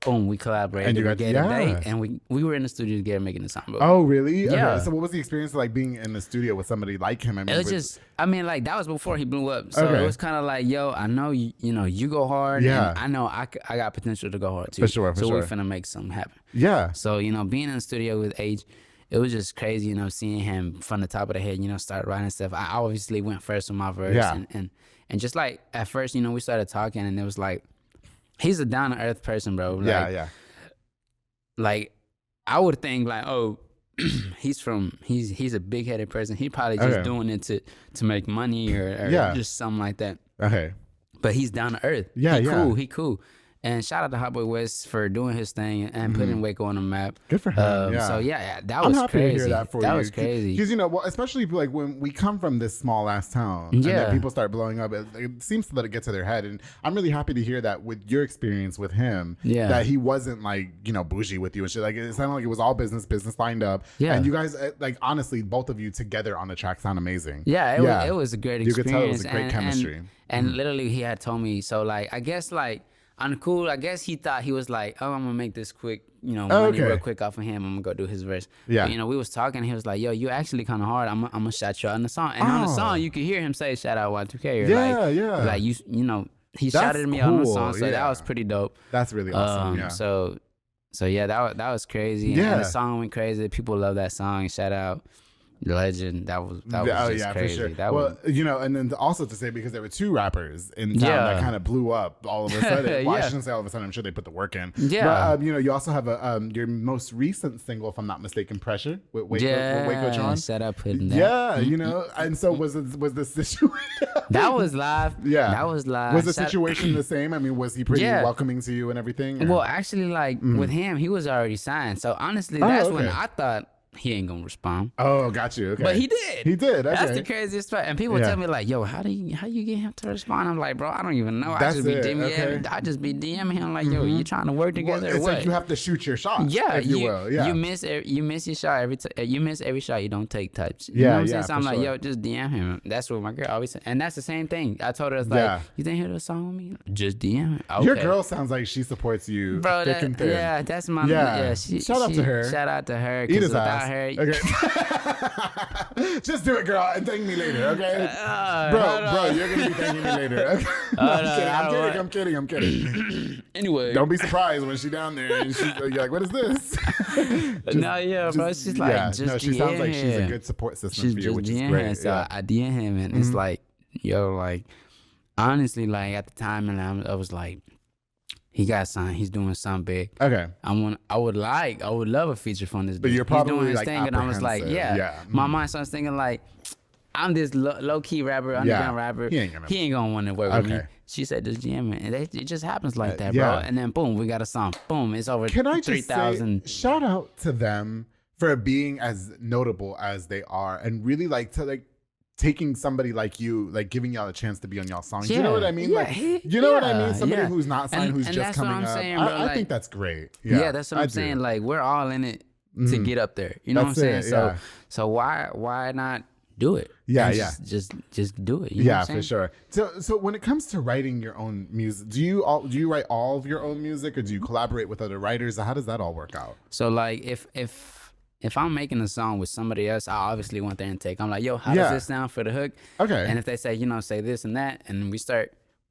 Boom, we collaborated. And you got a date, and we were in the studio together making the song. Bro. Oh, really? Yeah. Okay. So what was the experience like being in the studio with somebody like him? I mean, it was like that was before he blew up. So it was kind of like, yo, I know you go hard. Yeah. And I know I got potential to go hard too. For sure. So we're finna make something happen. Yeah. So, being in the studio with H, it was just crazy, seeing him from the top of the head, start writing stuff. I obviously went first with my verse. And just like at first, we started talking and it was like, he's a down to earth person, bro. Like, like I would think like, oh, he's a big headed person. He probably just doing it to make money or just something like that. Okay. But he's down to earth. Yeah, He cool. And shout out to Hot Boy West for doing his thing and putting Waco on the map. Good for him. So that was I'm happy crazy. to hear that for you. That was crazy. Because well, especially like when we come from this small ass town, and then people start blowing up, it seems to let it get to their head. And I'm really happy to hear that with your experience with him, that he wasn't like bougie with you and shit. Like it sounded like it was all business lined up. Yeah. And you guys, like honestly, both of you together on the track sound amazing. Yeah, it was a great experience. You could tell it was a great chemistry. And literally, he had told me, so like I guess like. On cool, I guess he thought he was like, oh, I'm gonna make this quick, money real quick off of him. I'm gonna go do his verse. Yeah. But, we was talking. He was like, yo, you actually kind of hard. I'm gonna shout you out in the song. And on the song, you could hear him say, shout out Y2k. Or like he shouted me out on the song. So that was pretty dope. That's really awesome. So yeah, that was crazy. Yeah. And the song went crazy. People love that song. Shout out. Legend. That was just crazy. For sure. And then also to say, because there were two rappers in town that kind of blew up all of a sudden. Well, I shouldn't say all of a sudden. I'm sure they put the work in. Yeah. But you also have your most recent single, if I'm not mistaken, "Pressure" with Waco John. Set up hitting that. Yeah, and so was the situation? That was live. Yeah, that was live. Was the situation the same? I mean, was he pretty welcoming to you and everything? Or? Well, actually, like with him, he was already signed. So honestly, that's when I thought. He ain't gonna respond. Oh, got you. Okay. But he did. He did. Okay. That's the craziest part. And people tell me like, "Yo, how you get him to respond?" I'm like, "Bro, I don't even know. I just be DMing him like, yo, you trying to work together? It's or what?" Like you have to shoot your shot. Yeah, if you will. Yeah. You miss your shot every you miss every shot you don't take types. You know what I'm saying? So I'm like, yo, just DM him. That's what my girl always said. And that's the same thing. I told her, it's like, you think he'll do a song with me? Just DM him. Okay. Your girl sounds like she supports you. Bro, thick and thin. Yeah, that's my shout out to her. Shout out to her. Because without her. Okay. Just do it, girl, and thank me later, okay? Bro, you're gonna be thanking me later. Okay? I'm kidding. Anyway, don't be surprised when she's down there and you're like, "What is this?" bro. She's like, she sounds like she's a good support system for you, which is great. So I DM him, and it's like, yo, like, honestly, like at the time, and I was like. He got signed. He's doing something big. Okay. I would love a feature from this dude. But you're probably He's doing his like thing, and I was like, My mind starts thinking like, I'm this low key rapper, underground rapper. He ain't gonna want to work with me. She said, "Just jam it," and it just happens like that, bro. And then boom, we got a song. Boom, it's over 3,000. Shout out to them for being as notable as they are, and really taking somebody like you, like giving y'all a chance to be on y'all songs. You know what I mean? What I mean? Somebody who's not signed, who's just coming up. Saying, bro, I think that's great. Yeah, that's what I'm saying. Like, we're all in it to get up there. You know what I'm saying? So why not do it? Just do it. You know what I'm saying? For sure. So when it comes to writing your own music, do you write all of your own music, or do you collaborate with other writers? How does that all work out? So like if I'm making a song with somebody else, I obviously want their intake. I'm like, yo, how does this sound for the hook? Okay. And if they say, say this and that, and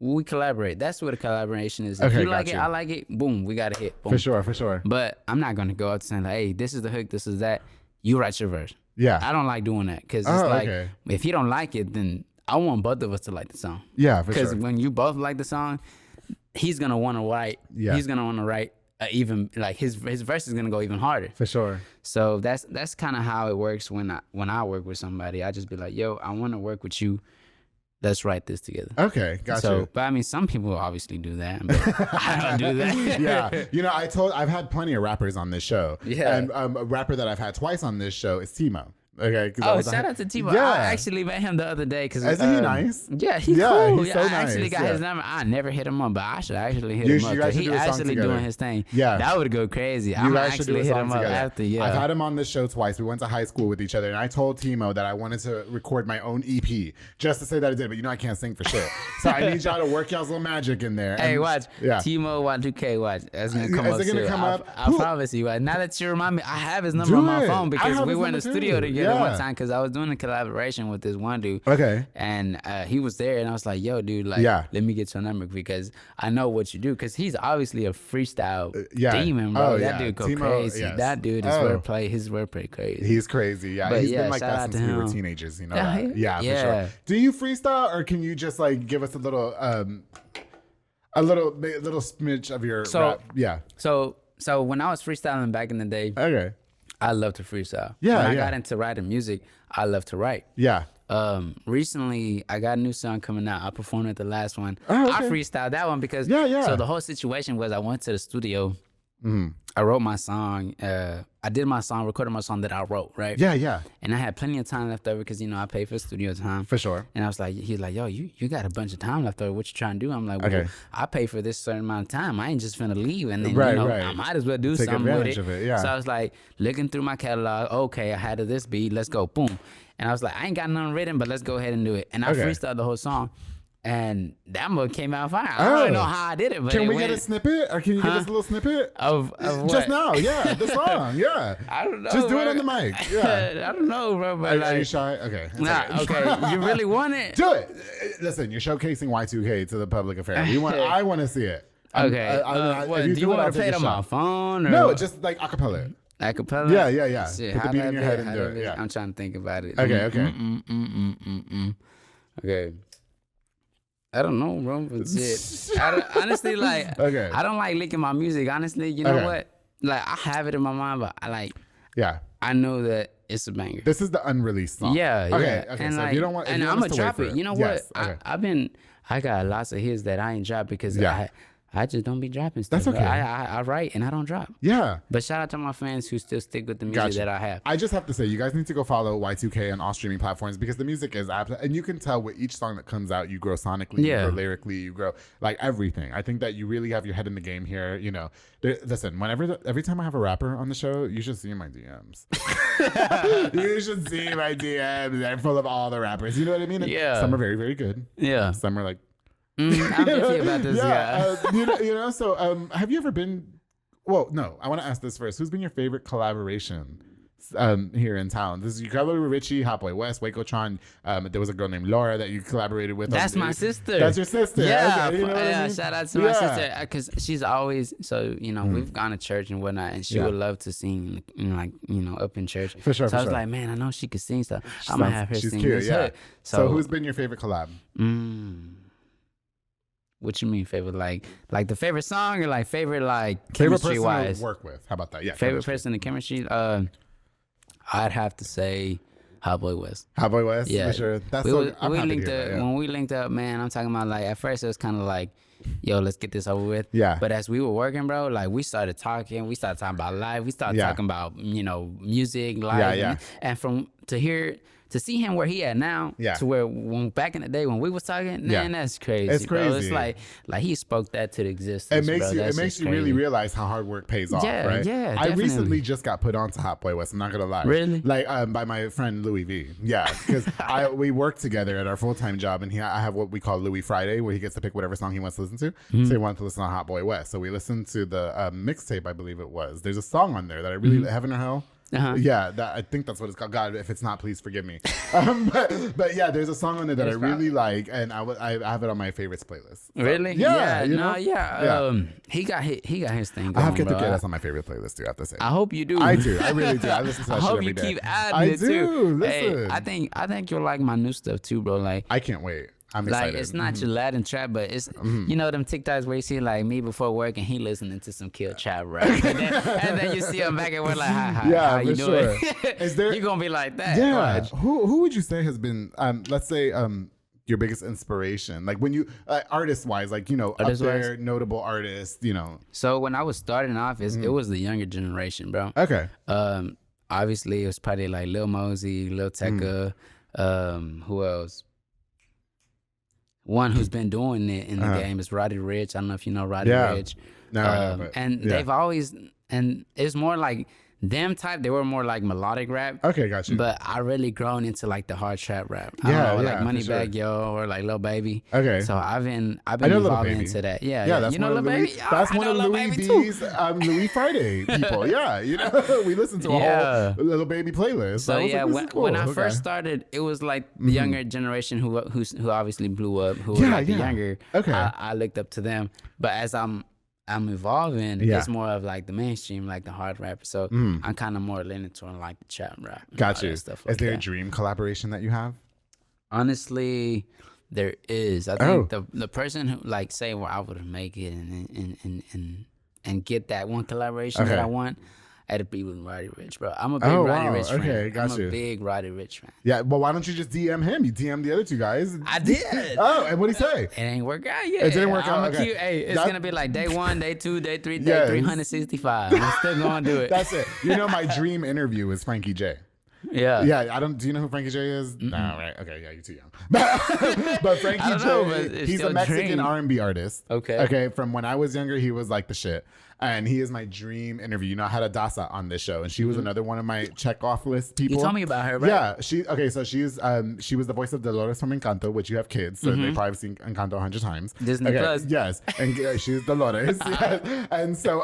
we collaborate. That's what a collaboration is. If you like it, I like it. Boom, we got a hit. Boom. For sure. But I'm not gonna go out saying like, hey, this is the hook, this is that. You write your verse. Yeah. I don't like doing that because it's like, if you don't like it, then I want both of us to like the song. Yeah, for sure. Because when you both like the song, he's gonna want to write. Yeah. He's gonna want to write. Even like his verse is gonna go even harder for sure. So that's kind of how it works when I work with somebody. I just be like, yo, I want to work with you. Let's write this together. Okay, gotcha. So, but I mean, some people obviously do that, but I don't do that. Yeah, I've had plenty of rappers on this show. Yeah, and a rapper that I've had twice on this show is t-moe. Okay. Shout out to t-moe. Yeah. I actually met him the other day. Isn't he nice? Yeah, he's cool. He's so I nice. Actually got his number. I never hit him up, but I should actually hit him up. Because he actually doing his thing. Yeah. That would go crazy. I'm actually hit him up after. Yeah. I've had him on this show twice. We went to high school with each other, and I told t-moe that I wanted to record my own EP just to say that I did, but I can't sing for shit. So I need y'all to work y'all's little magic in there. Hey, watch. Yeah. t-moe Y2k, watch. That's going to come up soon. Is it going to come up? I promise you. Now that you remind me, I have his number on my phone because we were in the studio together one time because I was doing a collaboration with this one dude. Okay. And he was there, and I was like, yo, dude, like, let me get your number because I know what you do. Because he's obviously a freestyle demon, bro. That dude go crazy. Yes. That dude is his wordplay crazy. He's crazy. Yeah. He's been like that since we were teenagers, you know? For sure. Do you freestyle, or can you just like give us a little smidge of your rap? Yeah. So when I was freestyling back in the day, I love to freestyle. Yeah. When I got into writing music, I love to write. Yeah. Recently I got a new song coming out. I performed at the last one. Oh, okay. I freestyled that one because so the whole situation was I went to the studio. I wrote my song. I did my song, recorded my song that I wrote, right? Yeah. And I had plenty of time left over because, I paid for studio time. For sure. And I was like, he's like, yo, you got a bunch of time left over. What you trying to do? I'm like, well, I pay for this certain amount of time. I ain't just finna leave. And then, I might as well do Take something with it. Of it. Yeah. So I was like, looking through my catalog. Okay, I had this beat. Let's go. Boom. And I was like, I ain't got nothing written, but let's go ahead and do it. And I freestyled the whole song. And that one came out fine. I don't really know how I did it, but can we get a snippet, or can you give us a little snippet of what? Just now? Yeah, the song. Yeah, I don't know. Just do it on the mic. Yeah, I don't know, bro. But are you shy? Okay. Okay. You really want it? Do it. Listen, you're showcasing Y2k to the public affair. I want to see it. Okay. Do you want to play it on my phone? Or no, just like acapella. Acapella? Yeah. Shit, put the beat in your head and do it. Yeah. I'm trying to think about it. Okay. Okay. I don't know, bro. But shit. Honestly, like, I don't like leaking my music. Honestly, you know what? Like, I have it in my mind, but I know that it's a banger. This is the unreleased song. Yeah. Okay. And so like, if you don't want, and I'm gonna drop it. You know what? Okay. I got lots of hits that I ain't dropped because I just don't be dropping stuff. That's okay. I write and I don't drop. Yeah. But shout out to my fans who still stick with the music that I have. I just have to say, you guys need to go follow Y2k on all streaming platforms because the music is absolutely, and you can tell with each song that comes out, you grow sonically, you grow lyrically, you grow like everything. I think that you really have your head in the game here. Listen, every time I have a rapper on the show, you should see my DMs. You should see my DMs. They're full of all the rappers. You know what I mean? Yeah. Some are very, very good. Yeah. Some are like, I'm iffy about this guy. So have you ever been, well, no, I want to ask this first. Who's been your favorite collaboration here in town? You collaborated with Richie, Hot Boy West, Waco-tron. There was a girl named Laura that you collaborated with. That's my sister. That's your sister. Yeah, okay, you know what I mean? Shout out to my sister because she's always we've gone to church and whatnot, and she would love to sing, up in church. For sure. So I was like, man, I know she could sing stuff. I'm gonna have her sing cute, this hook. So who's been your favorite collab? What you mean favorite? Like the favorite song or like favorite chemistry wise? To work with. How about that? Yeah. Favorite person in chemistry? I'd have to say Hot Boy West. Hot Boy West? Yeah. For sure. When we linked up, man, I'm talking about like at first it was kind of like, yo, let's get this over with. Yeah. But as we were working, bro, like we started talking about life. We started talking about, music, life. Yeah. And to see him where he at now, to where back in the day when we was talking, man, that's crazy. It's crazy. Bro. It's like he spoke that to the existence. It makes you really realize how hard work pays off, right? Yeah, I recently just got put onto Hot Boy West. I'm not gonna lie. Really? Like by my friend Louis V. Yeah, because we work together at our full-time job, and I have what we call Louis Friday, where he gets to pick whatever song he wants to listen to. So he wanted to listen to Hot Boy West. So we listened to the mixtape, I believe it was. There's a song on there that I really Heaven or Hell. Yeah, I think that's what it's called. God, if it's not, please forgive me. But yeah, there's a song on there that I really like, and I have it on my favorites playlist. So, really? Yeah. He got his thing going, I have Get the Kid. That's on my favorite playlist too. I have to say. I hope you do. I do. I really do. I listen to that shit every day. I hope you keep adding it too. Listen. Hey, I think you'll like my new stuff too, bro. Like I can't wait. I'm excited. Like it's not your Latin trap, but it's them TikToks where you see like me before work and he listening to some Kill Trap rap, and then you see him back and we're like, how you doing? Is there? You're gonna be like that. Yeah. Who would you say has been let's say your biggest inspiration, like when you artist wise, like up there, notable artists, So when I was starting off, it was the younger generation, bro. Okay. Obviously it was probably like Lil Mosey, Lil Tecca, who else? One who's been doing it in the game is Roddy Ricch. I don't know if you know Roddy Ricch. No, they've always, and it's more like them type. They were more like melodic rap. Okay, got you. But I really grown into like the hard trap rap. Like Moneybagg Yo or like Lil Baby. Okay. So I've been evolving into that. Yeah, that's one of Louis. That's one of Louis V's Louis Friday people. Yeah, we listen to a whole Lil Baby playlist. So yeah, when I first started, it was like the younger generation who obviously blew up. Who were like the younger. Okay. I looked up to them, but as I'm evolving, it's more of like the mainstream, like the hard rap. So I'm kind of more leaning toward like the trap rap. Got you. Stuff is there a dream collaboration that you have? Honestly, there is. I think the person who like say where I would make it and get that one collaboration that I want. had to be with Roddy Ricch, bro. I'm a big Roddy Ricch fan. Okay, got you. I'm a big Roddy Ricch fan. Yeah, well, why don't you just DM him? You DM the other two guys. I did. Oh, and what'd he say? It ain't work out yet. It didn't work out. Okay. Hey, it's going to be like day 1, day 2, day 3, day 365. I'm still going to do it. That's it. You know, my dream interview is Frankie J. Yeah. Yeah, do you know who Frankie J is? No, right. Okay, yeah, you're too young. But Frankie J, he's a Mexican R&B artist. Okay, from when I was younger, he was like the shit. And he is my dream interview. You know, I had Adasa on this show, and she was another one of my check off list people. You told me about her, right? Yeah, she was the voice of Dolores from Encanto, which you have kids, so they've probably seen Encanto 100 times. Disney Plus. Yes, and she's Dolores. Yes. And so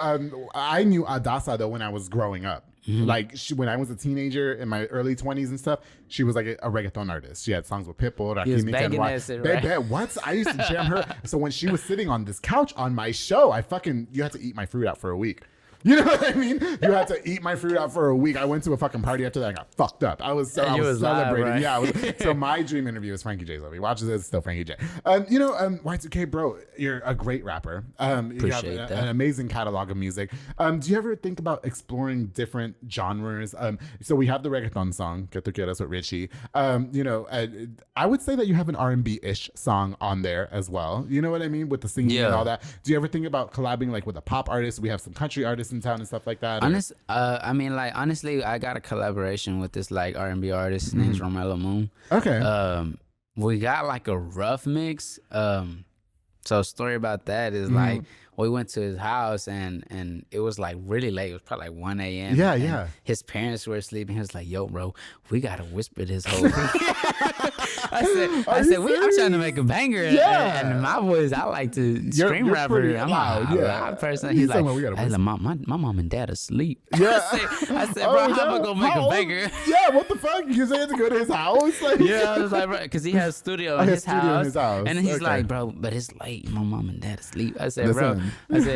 I knew Adasa though when I was growing up. Like when I was a teenager in my early 20s and stuff, she was like a reggaeton artist. She had songs with Pitbull, He was begging us, right? What? I used to jam her. So when she was sitting on this couch on my show, you had to eat my fruit out for a week. You know what I mean? You had to eat my fruit out for a week. I went to a fucking party after that. I got fucked up. I was celebrating. Live, right? Yeah. So my dream interview is Frankie J. He watches it. It's still Frankie J. Y2k, bro, you're a great rapper. You have an amazing catalog of music. Do you ever think about exploring different genres? So we have the reggaeton song, Que Tu Quieras with Richie. I would say that you have an R&B-ish song on there as well. You know what I mean? With the singing and all that. Do you ever think about collabing like with a pop artist? We have some country artists in town and stuff like that. Honestly, I got a collaboration with this like R&B artist. His name's Romello Moon. Okay. We got like a rough mix. So story about that is like we went to his house and it was like really late. It was probably like 1 a.m. Yeah. His parents were asleep and he was like, "Yo, bro, we gotta whisper this whole thing." I said, I'm trying to make a banger. Yeah. And my voice, I like to scream rapper. I'm a loud person. He's like, my mom and dad asleep. Yeah. I said, bro, how am I gonna make a banger? Yeah, what the fuck? You said you had to go to his house? Like, yeah, I was like, bro, because he has a studio in his house. And he's like, bro, but it's late. My mom and dad asleep. I said, bro,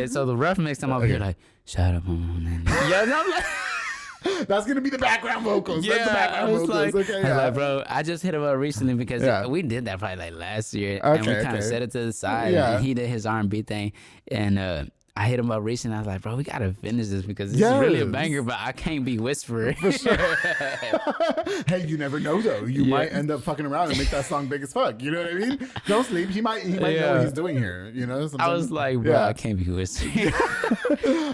so the rough mix, I'm over here like, shout out my mom and dad. Yeah, and I'm like, that's gonna be the background vocals. Yeah, that's the background vocals. Like, okay, yeah. Like, bro, I just hit him up recently because we did that probably like last year, and we kind of set it to the side. Yeah. And he did his R&B thing, and I hit him up recently. I was like, bro, we gotta finish this because this is really a banger, but I can't be whispering. For sure. Hey, you never know though. You might end up fucking around and make that song big as fuck. You know what I mean? Don't sleep. He might know what he's doing here. You know? Sometimes. I was like, bro, I can't be whispering.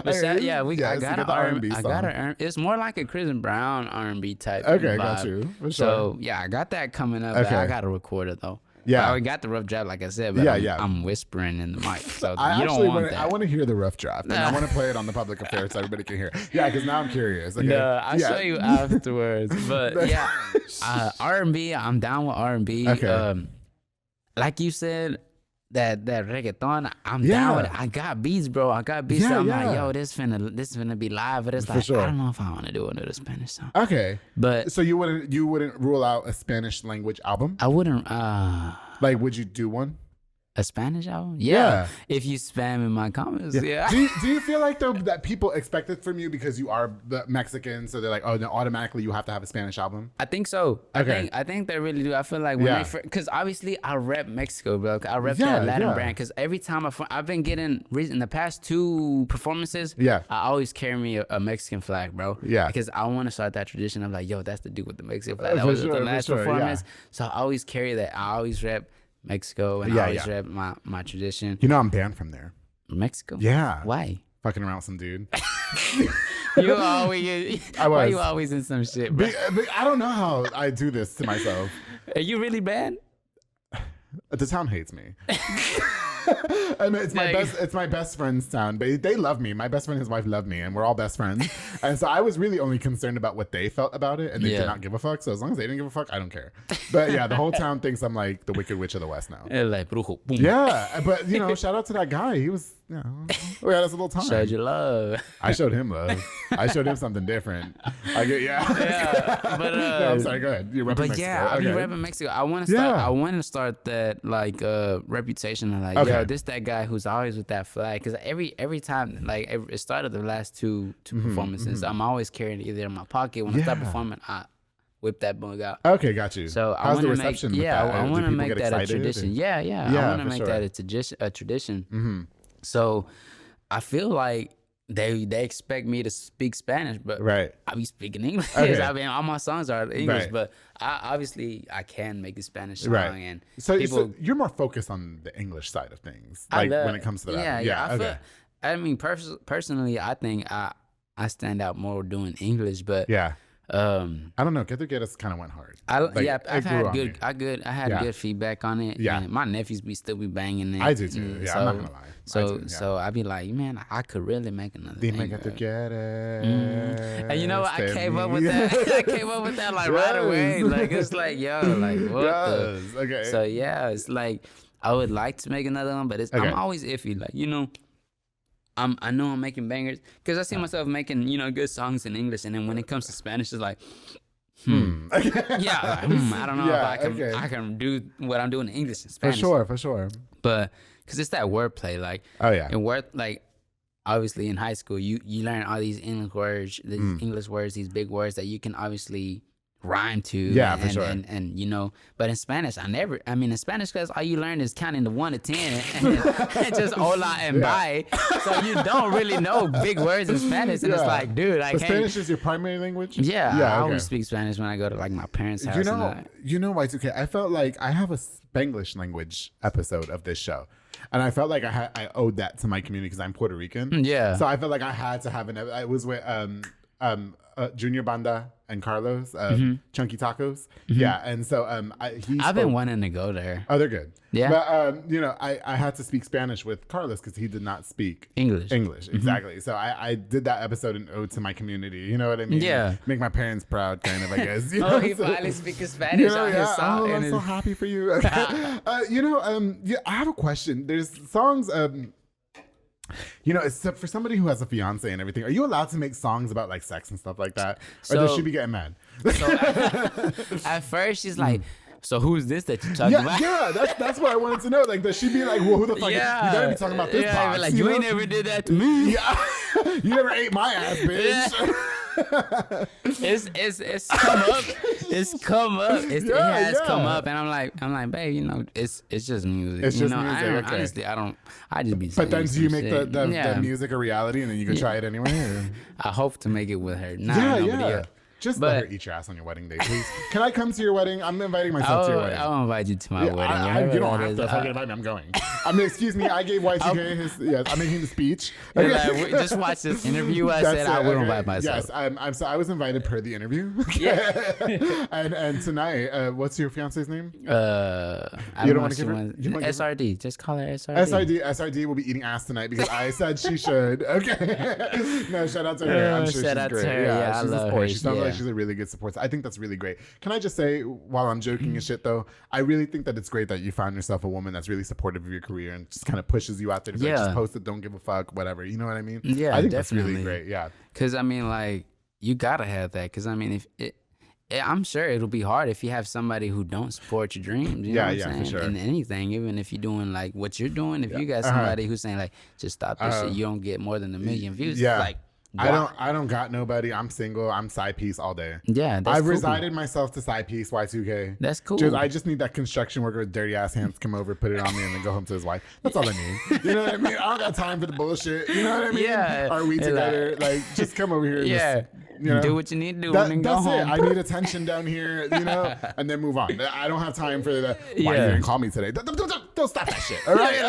But I got an R&B song. I got an. It's more like a Chris Brown R&B type. Okay, vibe. got you. For sure. So yeah, I got that coming up. But I gotta record it though. Yeah, I already got the rough draft, like I said, but I'm whispering in the mic, so you don't want that. I want to hear the rough draft, and I want to play it on the public affairs so everybody can hear. Yeah, because now I'm curious. Okay? No, I'll show you afterwards. But yeah, R&B, I'm down with R&B. Okay. Like you said, that reggaeton, I'm down with it. I got beats, bro. I got beats. So I'm like, yo, this finna be live. But it's like, I don't know if I want to do another Spanish song. Okay, but so you wouldn't rule out a Spanish language album? I wouldn't. Like, would you do one? A Spanish album? Yeah. If you spam in my comments, yeah. Do you feel like though that people expect it from you because you are the Mexican, so they're like, oh, no, automatically you have to have a Spanish album? I think so. Okay. I think they really do. I feel like when because obviously I rep Mexico, bro. I rep that Latin brand because every time I've been getting in the past 2 performances. Yeah. I always carry me a Mexican flag, bro. Yeah. Because I want to start that tradition of like, yo, that's the dude with the Mexican flag. That was the last performance. Yeah. So I always carry that. I always rep Mexico, and I always rep my tradition. You know I'm banned from there. Mexico? Yeah. Why? Fucking around with some dude. Why you always in some shit, bro? I don't know how I do this to myself. Are you really banned? The town hates me. I mean, it's my best friend's town, but they love me. My best friend and his wife love me, and we're all best friends. And so I was really only concerned about what they felt about it, and they did not give a fuck. So as long as they didn't give a fuck, I don't care. But yeah, the whole town thinks I'm like the Wicked Witch of the West now. Like, brujo, boom. Yeah, but shout out to that guy. He was, we had us a little time. Showed you love. I showed him love. I showed him something different. But no, I'm sorry. Go ahead. You're repping Mexico. Yeah, I'll be repping Mexico. I want to start. I want to start that like reputation of like, yo, this that guy who's always with that flag. Because every time, like it started the last two performances. I'm always carrying it either in my pocket when I start performing. I whip that bug out. Okay, got you. So how's the reception? I want to make that a tradition. Yeah. I want to make that a tradition. So I feel like they expect me to speak Spanish, but Right. I be speaking English. Okay. I mean, all my songs are English, Right. but I can make a Spanish song, Right. and So, people. so you're more focused on the English side of things, like when it comes to that. Yeah. Okay. I mean, personally, I think I stand out more doing English, but Yeah. I I don't know. Get Together kind of went hard. I've it grew had on me. I had Yeah. good feedback on it. Yeah. and my nephews still be banging it. I do too. Yeah, I'm not gonna lie. I do, yeah. So I be like, man, I could really make another Dime thing. que tú quieres. And you know what? I este came up mi- with that. I came up with that like right away. Yes. Like it's like, yo, like what the? Yes. Okay. So yeah, it's like I would like to make another one, but Okay. I'm always iffy. Like, you know, I know I'm making bangers because I see myself making, you know, good songs in English, and then when it comes to Spanish, it's like, yeah, like, I don't know Yeah, if okay. I can do what I'm doing in English and For Spanish. sure. But because it's that wordplay, like, Oh yeah. and word, like, obviously in high school, you learn all these English words, these big words that you can obviously rhyme to. Yeah, and, for sure. And you know, but in Spanish, in Spanish class, all you learn is counting to 1 to 10 and just hola and bye. So you don't really know big words in Spanish. And it's like, dude, I So can't. Spanish is your primary language? Yeah, Yeah. I Okay. always speak Spanish when I go to like my parents' house. You know Y2K. I felt like I have a Spanglish language episode of this show, and I felt like I owed that to my community because I'm Puerto Rican. Yeah. So I felt like I had to have it was with Junior Banda and Carlos, Chunky Tacos. Yeah, and so I've been wanting to go there. Oh, they're good. Yeah. But you know, I had to speak Spanish with Carlos because he did not speak English. Exactly. So I did that episode in ode to my community. You know what I mean? Yeah. Make my parents proud, kind of. I guess. You Oh, know? he So- finally speaking Spanish you know, on his song. Oh, and I'm so happy for you. Okay. You know, yeah, I have a question. There's songs. You know, it's for somebody who has a fiance and everything. Are you allowed to make songs about like sex and stuff like that, or does So- she be getting mad? At first, she's like, "So who's this that you talking about?" Yeah, that's what I wanted to know. Like, does she be like, "Well, who the fuck? You better be talking about this Yeah, box." like you ain't know? never did that to me. Yeah, you never ate my ass, bitch. It's come up. It's come up. It has come yeah. up, and I'm like, babe, you know, it's just music. It's you just know, music, okay. honestly, I just be. But saying then, do you some make shit. the music a reality, and then you can try it anyway? Or? I hope to make it with her. Not nobody else. Just let But- her eat your ass on your wedding day, please. Can I come to your wedding? I'm inviting myself to your wedding. I'll invite you to my Yeah, wedding. you whatever don't that have is. to fucking invite me. I'm going. I mean, excuse me. I gave Y2K his. Yes, I'm making the speech. Like, just watch this interview. I said I will invite myself. Yes, so I was invited per the interview. Yeah. and tonight, what's your fiance's name? I You don't know wanna she give her- wants- you don't wanna give her- SRD. Just call her SRD. SRD will be eating ass tonight because I said she should. Okay. No, shout out to her. I'm sure Shout she's out to great. her. Yeah, I she's a love sport. her. She sounds like Yeah. she's a really good support. I think that's really great. Can I just say, while I'm joking and shit though, I really think that it's great that you found yourself a woman that's really supportive of your career and just kind of pushes you out there to be like, Yeah. just post it, don't give a fuck, whatever. You know what I mean? Yeah, I think that's really definitely. great. Yeah. Cause I mean, like, you gotta have that. Cause I mean, I'm sure it'll be hard if you have somebody who don't support your dreams. You know what I'm for saying? sure. In anything, even if you're doing like what you're doing, if you got somebody who's saying like, just stop this shit, you don't get more than 1 million views. Yeah. Like, why? I don't got nobody. I'm single. I'm side piece all day. Yeah, that's I've cool. resided myself to side piece Y2K. That's cool. I just need that construction worker with dirty ass hands to come over, put it on me, and then go home to his wife. That's all I need. You know what I mean? I don't got time for the bullshit. You know what I mean? Yeah. Are we together? Like, just come over here. And Yeah. just, you know, do what you need to do and then go that's home. it. I need attention down here, you know, and then move on. I don't have time for the. Why Yeah. you didn't call me today? Don't stop that shit. All right.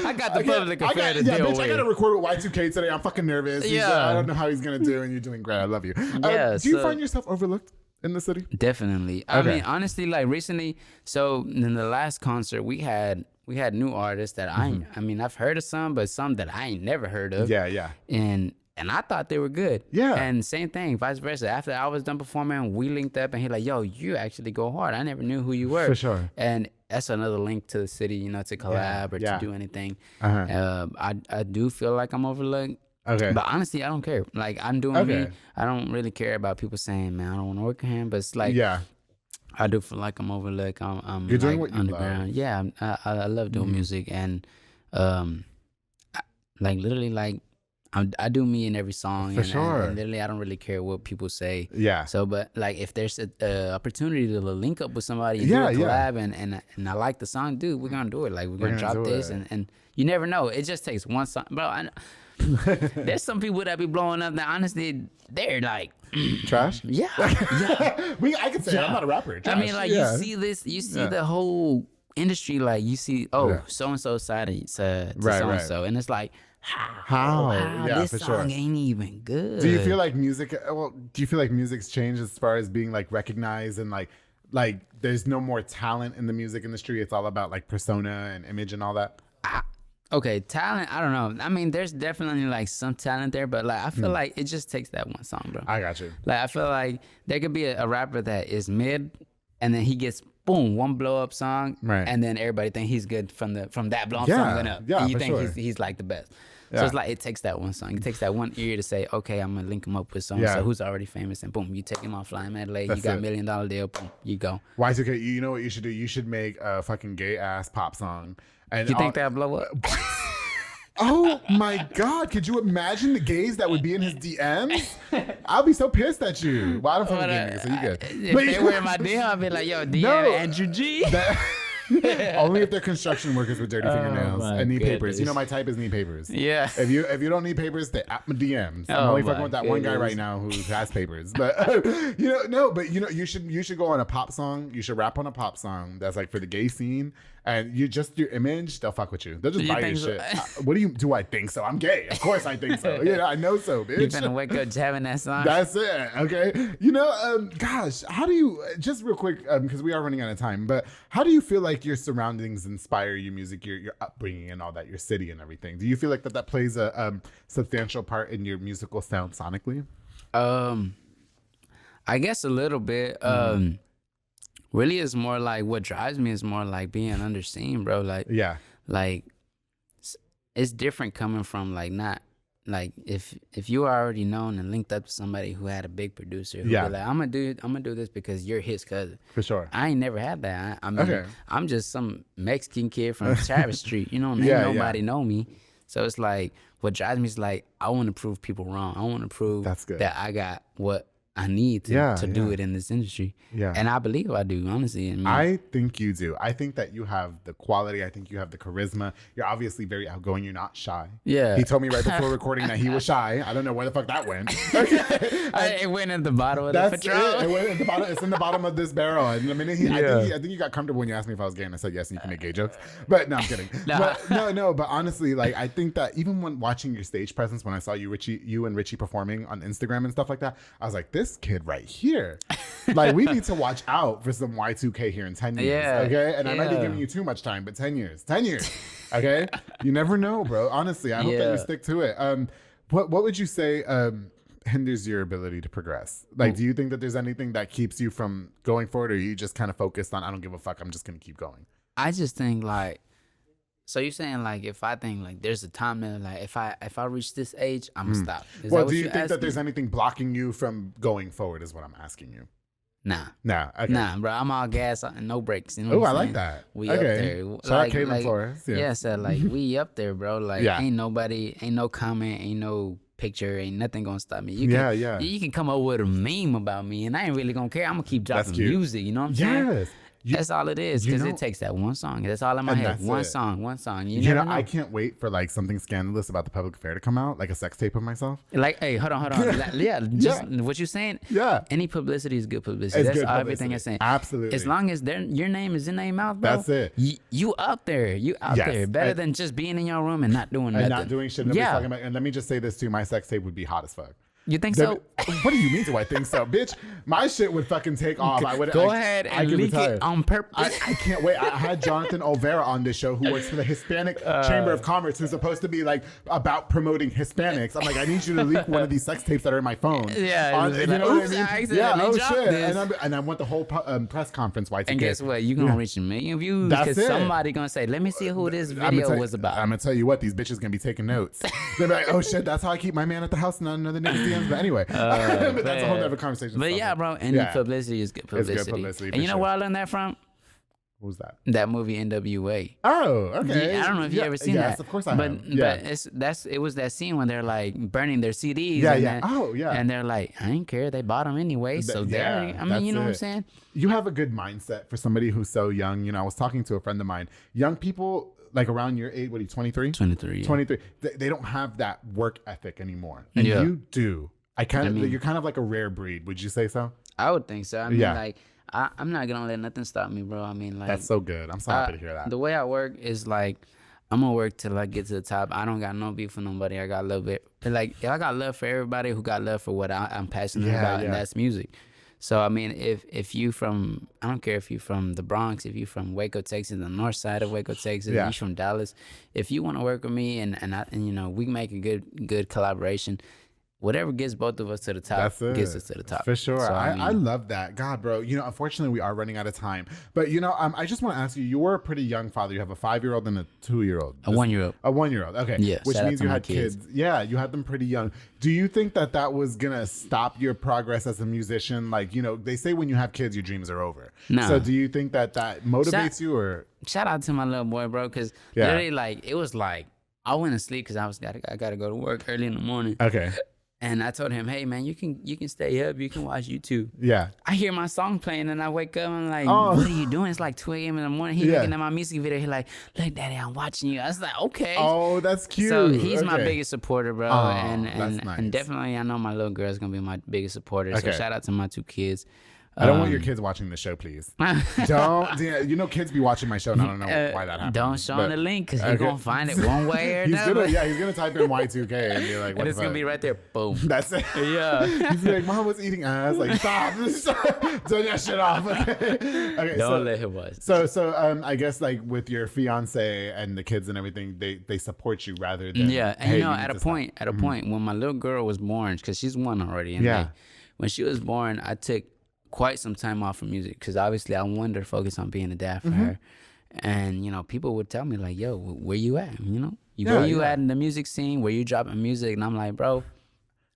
I got the public affair to deal with. I got to record with Y2K today. I'm fucking nervous. I don't know how he's gonna do, and you're doing great. I love you. Yeah, do you so- find yourself overlooked in the city? Definitely. I Okay. mean, honestly, like recently, so in the last concert we had new artists that I mean, I've heard of some, but some that I ain't never heard of. Yeah. And I thought they were good. Yeah. And same thing, vice versa. After I was done performing, we linked up and he like, yo, you actually go hard. I never knew who you were. For sure. And that's another link to the city, you know, to collab or Yeah. to do anything. Uh-huh. I do feel like I'm overlooked. Okay. But honestly, I don't care. Like, I'm doing me. I don't really care about people saying, man, I don't want to work with him. But it's like, Yeah. I do feel like I'm overlooked. I'm You're doing like what you underground. Yeah, I love doing music, and like literally, like I do me in every song. For and, sure. And literally, I don't really care what people say. Yeah. So, but like, if there's a opportunity to link up with somebody and Yeah, do a yeah. collab, and I like the song, dude, we're gonna do it. Like, we're gonna gonna drop do this, it. and you never know. It just takes one song, bro. there's some people that be blowing up that honestly they're like trash. Yeah. I could say I'm not a rapper. Trash. I mean, like you see the whole industry, like you see, so and so cited to so and so, and it's like how this song ain't even good. Do you feel like music? Well, do you feel like music's changed as far as being like recognized and like there's no more talent in the music industry? It's all about like persona and image and all that. Okay, talent, I don't know. I mean, there's definitely like some talent there, but like I feel like it just takes that one song, bro. I got you. Like I feel like there could be a rapper that is mid, and then he gets boom one blow up song, right? And then everybody think he's good from that blow up song and up. Yeah, and you for think sure. he's like the best. Yeah. So it's like it takes that one song. It takes that one ear to say, okay, I'm gonna link him up with someone who's already famous, and boom, you take him off Flying Mandalay. You got $1 million deal. Boom, you go. Y2k, you know what you should do? You should make a fucking gay ass pop song. And you think that'll blow up? Oh my God! Could you imagine the gays that would be in his DMs? I'll be so pissed at you. Well, I don't fucking get niggas, so you good. If they were in my DM, I'll be like, yo, DM Andrew G. Only if they're construction workers with dirty fingernails and need papers. You know my type is need papers. Yeah. If you don't need papers, stay at my DMs. I'm only fucking with that one guy right now who has papers. But you should go on a pop song. You should rap on a pop song that's like for the gay scene. And you just your image, they'll fuck with you. They'll just buy your shit. What do I think so? I'm gay. Of course I think so. Yeah, I know so, bitch. You gonna wake up jamming that song? That's it. Okay. Gosh, how do you, just real quick, because we are running out of time, but how do you feel like your surroundings inspire your music, your upbringing and all that, your city and everything? Do you feel like that plays a substantial part in your musical sound sonically? I guess a little bit. Really, it's more like what drives me is more like being underseen, bro. Like it's different coming from like not like if you are already known and linked up to somebody who had a big producer, who be like, I'm gonna do this because you're his cousin. For sure. I ain't never had that. I mean, I'm just some Mexican kid from Travis Street. You know, nobody know me. So it's like what drives me is like I want to prove people wrong. I want to prove that I got what I need to do it in this industry. Yeah. And I believe I do, honestly. I think you do. I think that you have the quality. I think you have the charisma. You're obviously very outgoing. You're not shy. Yeah. He told me right before recording that he was shy. I don't know where the fuck that went. It went in the bottom of the Patron. It went in the bottom. It's in the bottom of this barrel. And the minute I think you got comfortable when you asked me if I was gay, and I said yes, and you can make gay jokes. But no, I'm kidding. But honestly, like I think that even when watching your stage presence, when I saw you and Richie performing on Instagram and stuff like that, I was like, this kid right here, like we need to watch out for some Y2k here in 10 years. Okay. And I might be giving you too much time, but 10 years, okay. You never know, bro. Honestly, I hope that you stick to it. What would you say hinders your ability to progress? Like, do you think that there's anything that keeps you from going forward, or are you just kind of focused on, I don't give a fuck, I'm just gonna keep going? I just think like, so you're saying like if I think like there's a time limit, like if I reach this age, I'm gonna stop. Well, do you think that there's anything blocking you from going forward is what I'm asking you? Nah, bro. I'm all gas and no brakes. You know oh, I like that. We up there. Shout out Caitlin Flores. Yeah, so like we up there, bro. Like ain't nobody, ain't no comment, ain't no picture, ain't nothing gonna stop me. You can come up with a meme about me, and I ain't really gonna care. I'm gonna keep dropping music. You know what I'm saying? Yes. That's all it is, because it takes that one song. That's all in my head. One song. You know, I can't wait for like something scandalous about the public affair to come out, like a sex tape of myself. Like, hey, hold on. What you're saying. Yeah. Any publicity is good publicity. That's everything I'm saying. Absolutely. As long as your name is in their mouth, bro. That's it. You out there. You out there. Better than just being in your room and not doing nothing. And not doing shit. Nobody's talking about. And let me just say this too: my sex tape would be hot as fuck. You think so? What do you mean? Do I think so, bitch? My shit would fucking take off. I would go ahead and leak it on purpose. I can't wait. I had Jonathan Olvera on this show, who works for the Hispanic Chamber of Commerce, who's supposed to be like about promoting Hispanics. I'm like, I need you to leak one of these sex tapes that are in my phone. Yeah, you know what I mean? Yeah, oh shit. And I want the whole press conference. Y2k. And guess what? You gonna reach 1 million views because somebody gonna say, "Let me see who this video was about." I'm gonna tell you what, these bitches gonna be taking notes. They're like, "Oh shit, that's how I keep my man at the house, not another nigga's DMs." But anyway. But that's a whole other conversation. But yeah, bro, any publicity is good publicity. It's good publicity. And you know where I learned that from? Who's that? That movie NWA. Oh, okay. I don't know if you ever seen that. Yes, of course I have. But it was that scene when they're like burning their CDs. And they're like, I ain't care. They bought them anyway. So I mean, you know what I'm saying? You have a good mindset for somebody who's so young. You know, I was talking to a friend of mine. Young people like around your age, what are you, 23? 23. Yeah. 23. They don't have that work ethic anymore. And you do. You're kind of like a rare breed. Would you say so? I would think so. I mean, like, I'm not going to let nothing stop me, bro. I mean, like. That's so good. I'm so happy to hear that. The way I work is like, I'm going to work till I get to the top. I don't got no beef with nobody. I got love it. Like, I got love for everybody who got love for what I'm passionate about, and that's music. So, I mean, if you from, I don't care if you from the Bronx, if you from Waco, Texas, the north side of Waco, Texas, you from Dallas, if you want to work with me and you know, we make a good collaboration, whatever gets both of us to the top gets us to the top. For sure. So, I love that. God, bro. You know, unfortunately, we are running out of time. But, you know, I just want to ask you, you were a pretty young father. You have a 5-year-old and a 2-year-old. A 1-year-old. A 1-year-old. Okay. Yeah. Which means you had kids. Yeah, you had them pretty young. Do you think that was going to stop your progress as a musician? Like, you know, they say when you have kids, your dreams are over. No. So do you think that motivates you or? Shout out to my little boy, bro. Because literally, like, it was like, I went to sleep because I got to go to work early in the morning. Okay. And I told him, hey, man, you can stay up. You can watch YouTube. Yeah. I hear my song playing and I wake up and I'm like, what are you doing? It's like 2 a.m. in the morning. He's looking at my music video. He's like, look, Daddy, I'm watching you. I was like, okay. Oh, that's cute. So he's my biggest supporter, bro. That's nice. And definitely I know my little girl's going to be my biggest supporter. So shout out to my 2 kids. I don't want your kids watching the show, please. Don't. You know, kids be watching my show, and I don't know why that happens. Don't show them the link because you're going to find it one way or another. He's going to type in Y2k and be like, what and it's going to be right there. Boom. That's it. Yeah. He's like, Mom was eating ass. Like, stop. Turn that shit off. Okay. Don't let him watch. So I guess, like, with your fiance and the kids and everything, they support you rather than. Yeah. And, you know, at a point, when my little girl was born, because she's 1 already. And like, when she was born, I took quite some time off from music because obviously I wanted to focus on being a dad for her. And, you know, people would tell me like, yo, where you at? You know, where you at in the music scene? Where you dropping music? And I'm like, bro,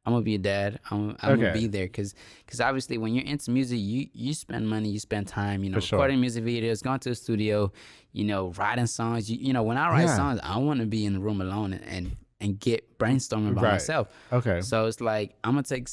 I'm going to be a dad. I'm going to be there because obviously when you're into music, you spend money, you spend time, you know, recording music videos, going to the studio, you know, writing songs. You know, when I write songs, I want to be in the room alone and get brainstorming by myself. Okay. So it's like, I'm going to take,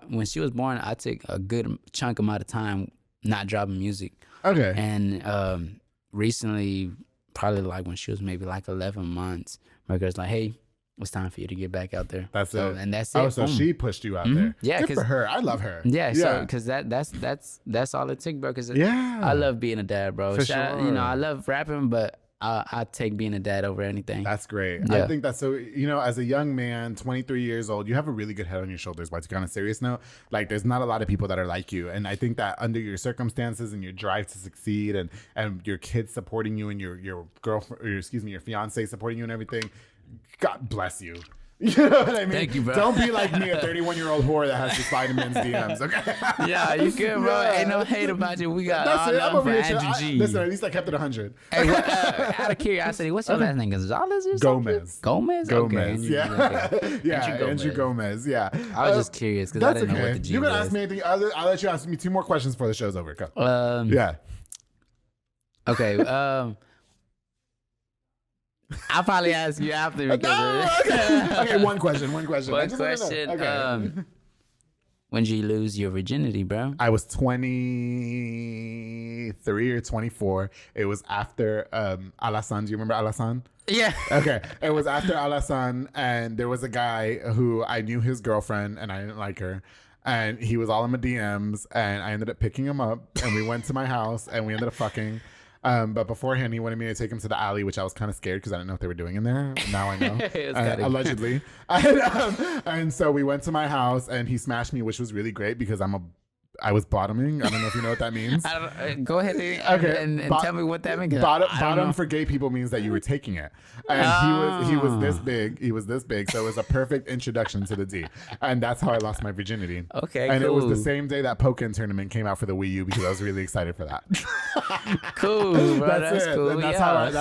when she was born, I took a good chunk amount of time not dropping music. Okay. And recently, probably like when she was maybe like 11 months, my girl's like, hey, it's time for you to get back out there. That's it. And that's it. Oh, so she pushed you out there. Yeah. Good for her. I love her. Yeah. So, because that's all it took, bro. Because I love being a dad, bro. For sure. You know, I love rapping, but I take being a dad over anything. That's great. Yeah. I think that's so, you know, as a young man, 23 years old, you have a really good head on your shoulders. But on a serious note, like there's not a lot of people that are like you. And I think that under your circumstances and your drive to succeed and your kids supporting you and your girlfriend, or your fiance supporting you and everything, God bless you. You know what I mean? Thank you, bro. Don't be like me, a 31-year-old whore that has to slide in men's DMs, okay? Yeah, you good, bro. Ain't no hate about you. We got all love for Andrew G. Listen, at least I kept it 100. Hey, out of curiosity, what's your last name? Gonzalez or something? Gomez. Okay, Andrew Gomez. Yeah. I was just curious because I didn't know what the G You was. can ask me anything. I'll let you ask me 2 more questions before the show's over. Go. Yeah. Okay. I'll probably ask you after because okay, one question. One question. Okay. When did you lose your virginity, bro? I was 23 or 24. It was after Alassane. Do you remember Alassane? Yeah. Okay. It was after Alassane, and there was a guy who I knew his girlfriend, and I didn't like her. And he was all in my DMs, and I ended up picking him up, and we went to my house, and we ended up fucking. But beforehand, he wanted me to take him to the alley, which I was kind of scared because I didn't know what they were doing in there. Now I know. Allegedly. And so we went to my house, and he smashed me, which was really great because I was bottoming. I don't know if you know what that means. Go ahead and tell me what that means. Bottom for gay people means that you were taking it. And he was this big. He was this big. So it was a perfect introduction to the D. And that's how I lost my virginity. Okay, and cool. It was the same day that Pokken tournament came out for the Wii U because I was really excited for that. Cool, bro. That's cool. And that's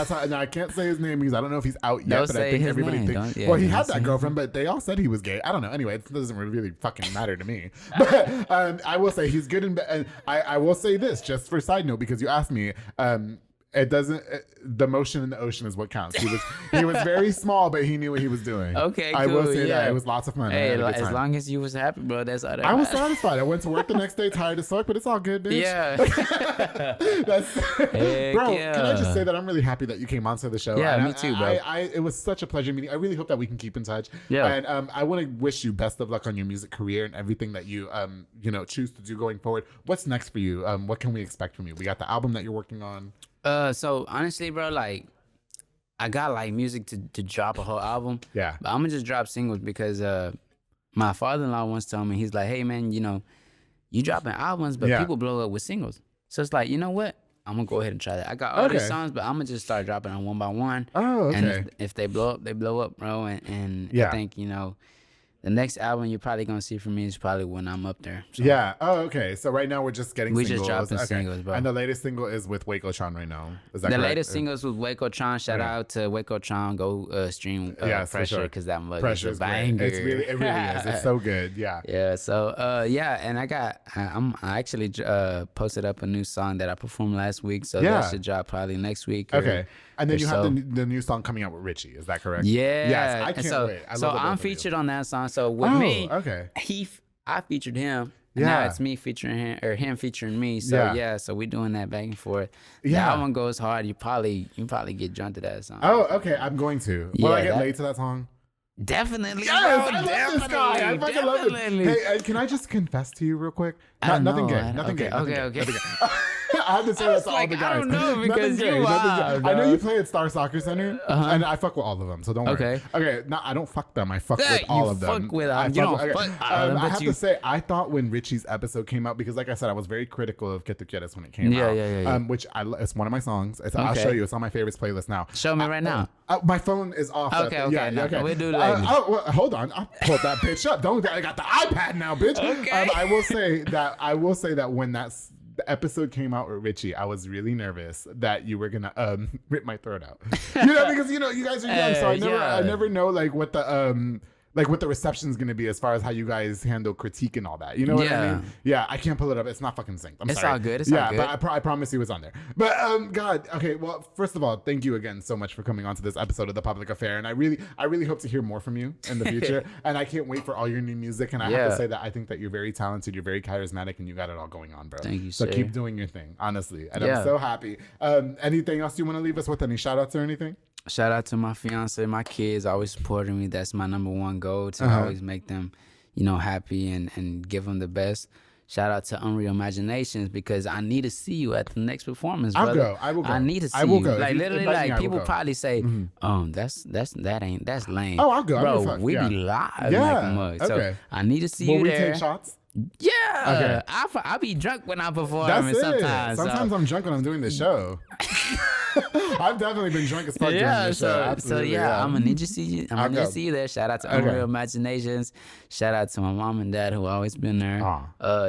how. Now I can't say his name because I don't know if he's out yet. Don't but I think everybody thinks. Yeah, well, he had that girlfriend, but they all said he was gay. I don't know. Anyway, it doesn't really fucking matter to me. But I will say he's good and I will say this just for side note because you asked me. It doesn't. The motion in the ocean is what counts. He was very small, but he knew what he was doing. Okay, cool. I will say that it was lots of fun. Hey, I had a good as time. long as you was happy, bro, that's all that I was matters. satisfied. I went to work the next day tired as fuck, but it's all good, bitch. Yeah. Bro, yeah. can I just say that I'm really happy that you came onto the show? Yeah, And me too, bro. It was such a pleasure meeting. I really hope that we can keep in touch. Yeah. And I want to wish you best of luck on your music career and everything that you choose to do going forward. What's next for you? What can we expect from you? We got the album that you're working on. So honestly, bro, like I got like music to drop a whole album. Yeah. But I'm gonna just drop singles because my father-in-law once told me, he's like, hey man, you dropping albums, but people blow up with singles. So it's like, you know what? I'm gonna go ahead and try that. I got all these songs, but I'm gonna just start dropping them one by one. Oh, okay. And if they blow up, they blow up, bro. And I think, the next album you're probably gonna see from me is probably when I'm up there. So. Yeah. Oh, okay. So right now we're just getting singles. just dropping singles, bro. And the latest single is with Y2k right now. Is that the correct? latest singles with Y2k. Shout out to Y2k. Go stream Pressure because that mug is a banger. It really is. It's so good. Yeah. Yeah. So and I actually posted up a new song that I performed last week. So that should drop probably next week. Okay. And then you have the new song coming out with Richie. Is that correct? Yeah. Yes. I can't wait. So I'm featured on that song. So with me, okay. I featured him. Now it's me featuring him or him featuring me. So so we're doing that back and forth. Yeah. That one goes hard. You probably get drunk to that song. Oh, okay. I'm going to. Will I get laid to that song? Definitely. Yes, bro, I love this guy. I fucking love him. Hey, can I just confess to you real quick? Nothing gay. Nothing gay. Okay. I have to say that to all the guys. I don't know because nothing you wild, I know you play at Star Soccer Center, and I fuck with all of them, so don't worry. Okay, no, I don't fuck them. I fuck with all of them. Fuck with them. You don't fuck. I have to say, I thought when Richie's episode came out, because like I said, I was very critical of Get Tu Quieres when it came out. Yeah. Which it's one of my songs. I'll show you. It's on my favorites playlist now. Show me right now. My phone is off. Okay. Okay. We'll do later. Hold on. I'll pull that bitch up. I got the iPad now, bitch. Okay. I will say that when the episode came out with Richie, I was really nervous that you were gonna rip my throat out. Because you guys are young, so I never know what the reception is gonna be as far as how you guys handle critique and all that. You know what I mean? Yeah, I can't pull it up. It's not fucking synced. I'm sorry. It's all good. It's all good. But I promise you it's on there. But God, okay. Well, first of all, thank you again so much for coming on to this episode of The Public Affair, and I really hope to hear more from you in the future. And I can't wait for all your new music. And I have to say that I think that you're very talented, you're very charismatic, and you got it all going on, bro. Thank you. So keep doing your thing, honestly. And I'm so happy. Anything else you want to leave us with? Any shout outs or anything? Shout out to my fiance, my kids always supporting me. That's my number one goal, to always make them, happy and give them the best. Shout out to Unreal Imaginations because I need to see you at the next performance, brother. I will go. I need to see you. Go. Like literally, people probably say, that's lame. Oh, I'll go. Bro, we be live like a mug. So I need to see you there. Will we take shots? Yeah. Okay. I be drunk when I perform. That's sometimes. Sometimes I'm drunk when I'm doing the show. I've definitely been drunk as fuck during this show. Absolutely, I'm gonna need to see you. I'm gonna need to see you there. Shout out to Unreal Imaginations. Shout out to my mom and dad who always been there.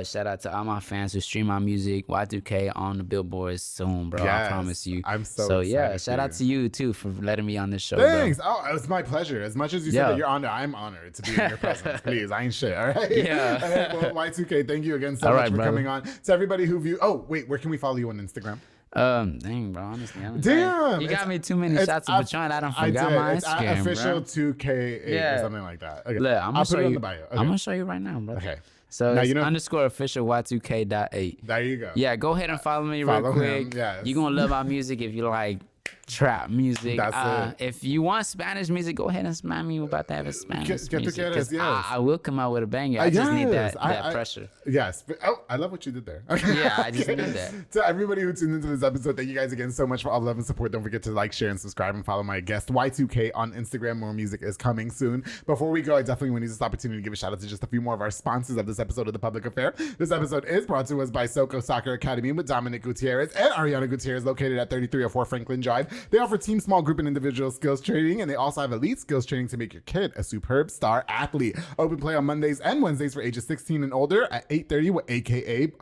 Shout out to all my fans who stream my music. Y2k on the billboards soon, bro. I promise you. I'm so excited. Shout out to you too for letting me on this show. Thanks. Bro. Oh, it's my pleasure. As much as you said that you're honored, I'm honored to be in your presence. Please, I ain't shit. All right. Yeah. Well, Y2k, thank you again so much for coming on. To everybody who view. Oh wait, where can we follow you on Instagram? Dang, bro. Honestly, damn, you got me too many shots of Patron. I don't forgot my Instagram, official bro. 2K or something like that. Okay. Look, I'll put it in the bio. Okay. I'm gonna show you right now, bro. Okay. So now, it's _official Y2k.8. There you go. Yeah, go ahead and follow me real quick. Yes. You're gonna love our music if you like trap music. That's it. If you want Spanish music, go ahead and smack me. We're about to have a Spanish music. Yes. I will come out with a banger. I just need that pressure. Yes. Oh, I love what you did there. Yeah, I just need that. To everybody who tuned into this episode, thank you guys again so much for all the love and support. Don't forget to like, share, and subscribe, and follow my guest Y2k on Instagram. More music is coming soon. Before we go, I definitely want to use this opportunity to give a shout out to just a few more of our sponsors of this episode of The Public Affair. This episode is brought to us by Soko Soccer Academy with Dominic Gutierrez and Ariana Gutierrez, located at 3304 Franklin Drive They offer team, small group, and individual skills training, and they also have elite skills training to make your kid a superb star athlete. Open play on Mondays and Wednesdays for ages 16 and older at 8:30 with AKA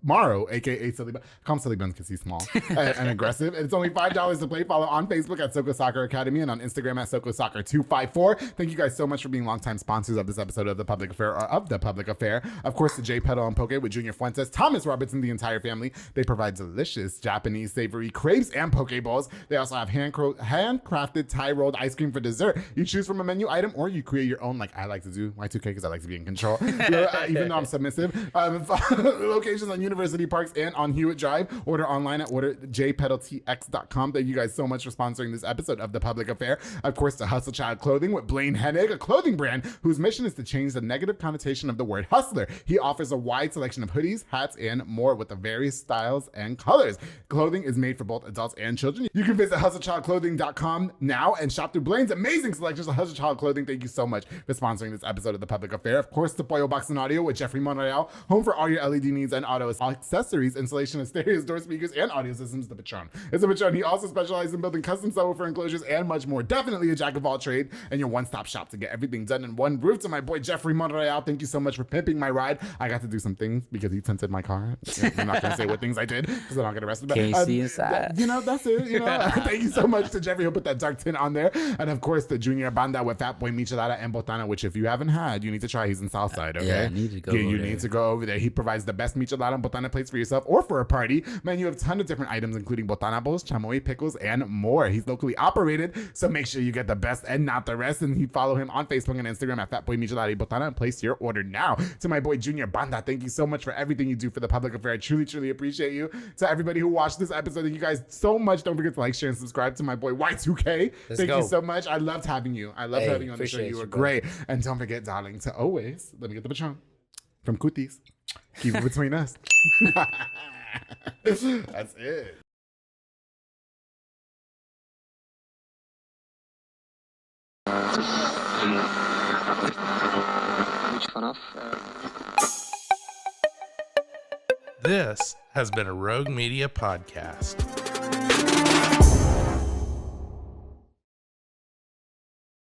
Morrow, aka Silly Bun. Call him Silly Buns because he's small and aggressive. And it's only $5 to play. Follow on Facebook at Soko Soccer Academy and on Instagram at Soko Soccer 254. Thank you guys so much for being longtime sponsors of this episode of The Public Affair, or of The Public Affair. Of course, the J Pedal and Poke with Junior Fuentes, Thomas Roberts, and the entire family. They provide delicious Japanese savory crepes and poke bowls. They also have handcrafted Thai rolled ice cream for dessert. You choose from a menu item or you create your own, like I like to do, Y2k, because I like to be in control, even though I'm submissive. Locations on University Parks and on Hewitt Drive. Order online at jpedaltx.com. Thank you guys so much for sponsoring this episode of The Public Affair. Of course, the Hustle Child Clothing with Blaine Hennig, a clothing brand whose mission is to change the negative connotation of the word hustler. He offers a wide selection of hoodies, hats, and more with the various styles and colors. Clothing is made for both adults and children. You can visit hustlechildclothing.com now and shop through Blaine's amazing selections of Hustle Child Clothing. Thank you so much for sponsoring this episode of The Public Affair. Of course, the Pollo Box and Audio with Jeffrey Monreal, home for all your LED needs and auto accessories, installation of stereos, door speakers, and audio systems. The Patron. It's a Patron. He also specializes in building custom subwoofer enclosures and much more. Definitely a jack of all trade and your one-stop shop to get everything done in one roof. To my boy Jeffrey Monreal, thank you so much for pimping my ride. I got to do some things because he tinted my car. I'm not gonna say what things I did because I don't get arrested. Can't see inside. That's it. Thank you so much to Jeffrey who put that dark tint on there, and of course the Junior Banda with Fat Boy Michelada and Botana, which if you haven't had, you need to try. He's in Southside. Okay, yeah, need to go. You need to go over there. He provides the best Michelada and Botana plates for yourself or for a party. Man, you have a ton of different items, including Botana bowls, chamoy pickles, and more. He's locally operated, so make sure you get the best and not the rest. And you follow him on Facebook and Instagram at Fatboy Michelada y Botana and place your order now. To my boy Junior Banda, thank you so much for everything you do for The Public Affair. I truly, truly appreciate you. To everybody who watched this episode, thank you guys so much. Don't forget to like, share, and subscribe to my boy Y2k. Thank you so much. I loved having you. I loved having you on the show. You were great. And don't forget, darling, to always let me get the Patron from Cooties. Keep it between us. That's it. This has been a Rogue Media podcast.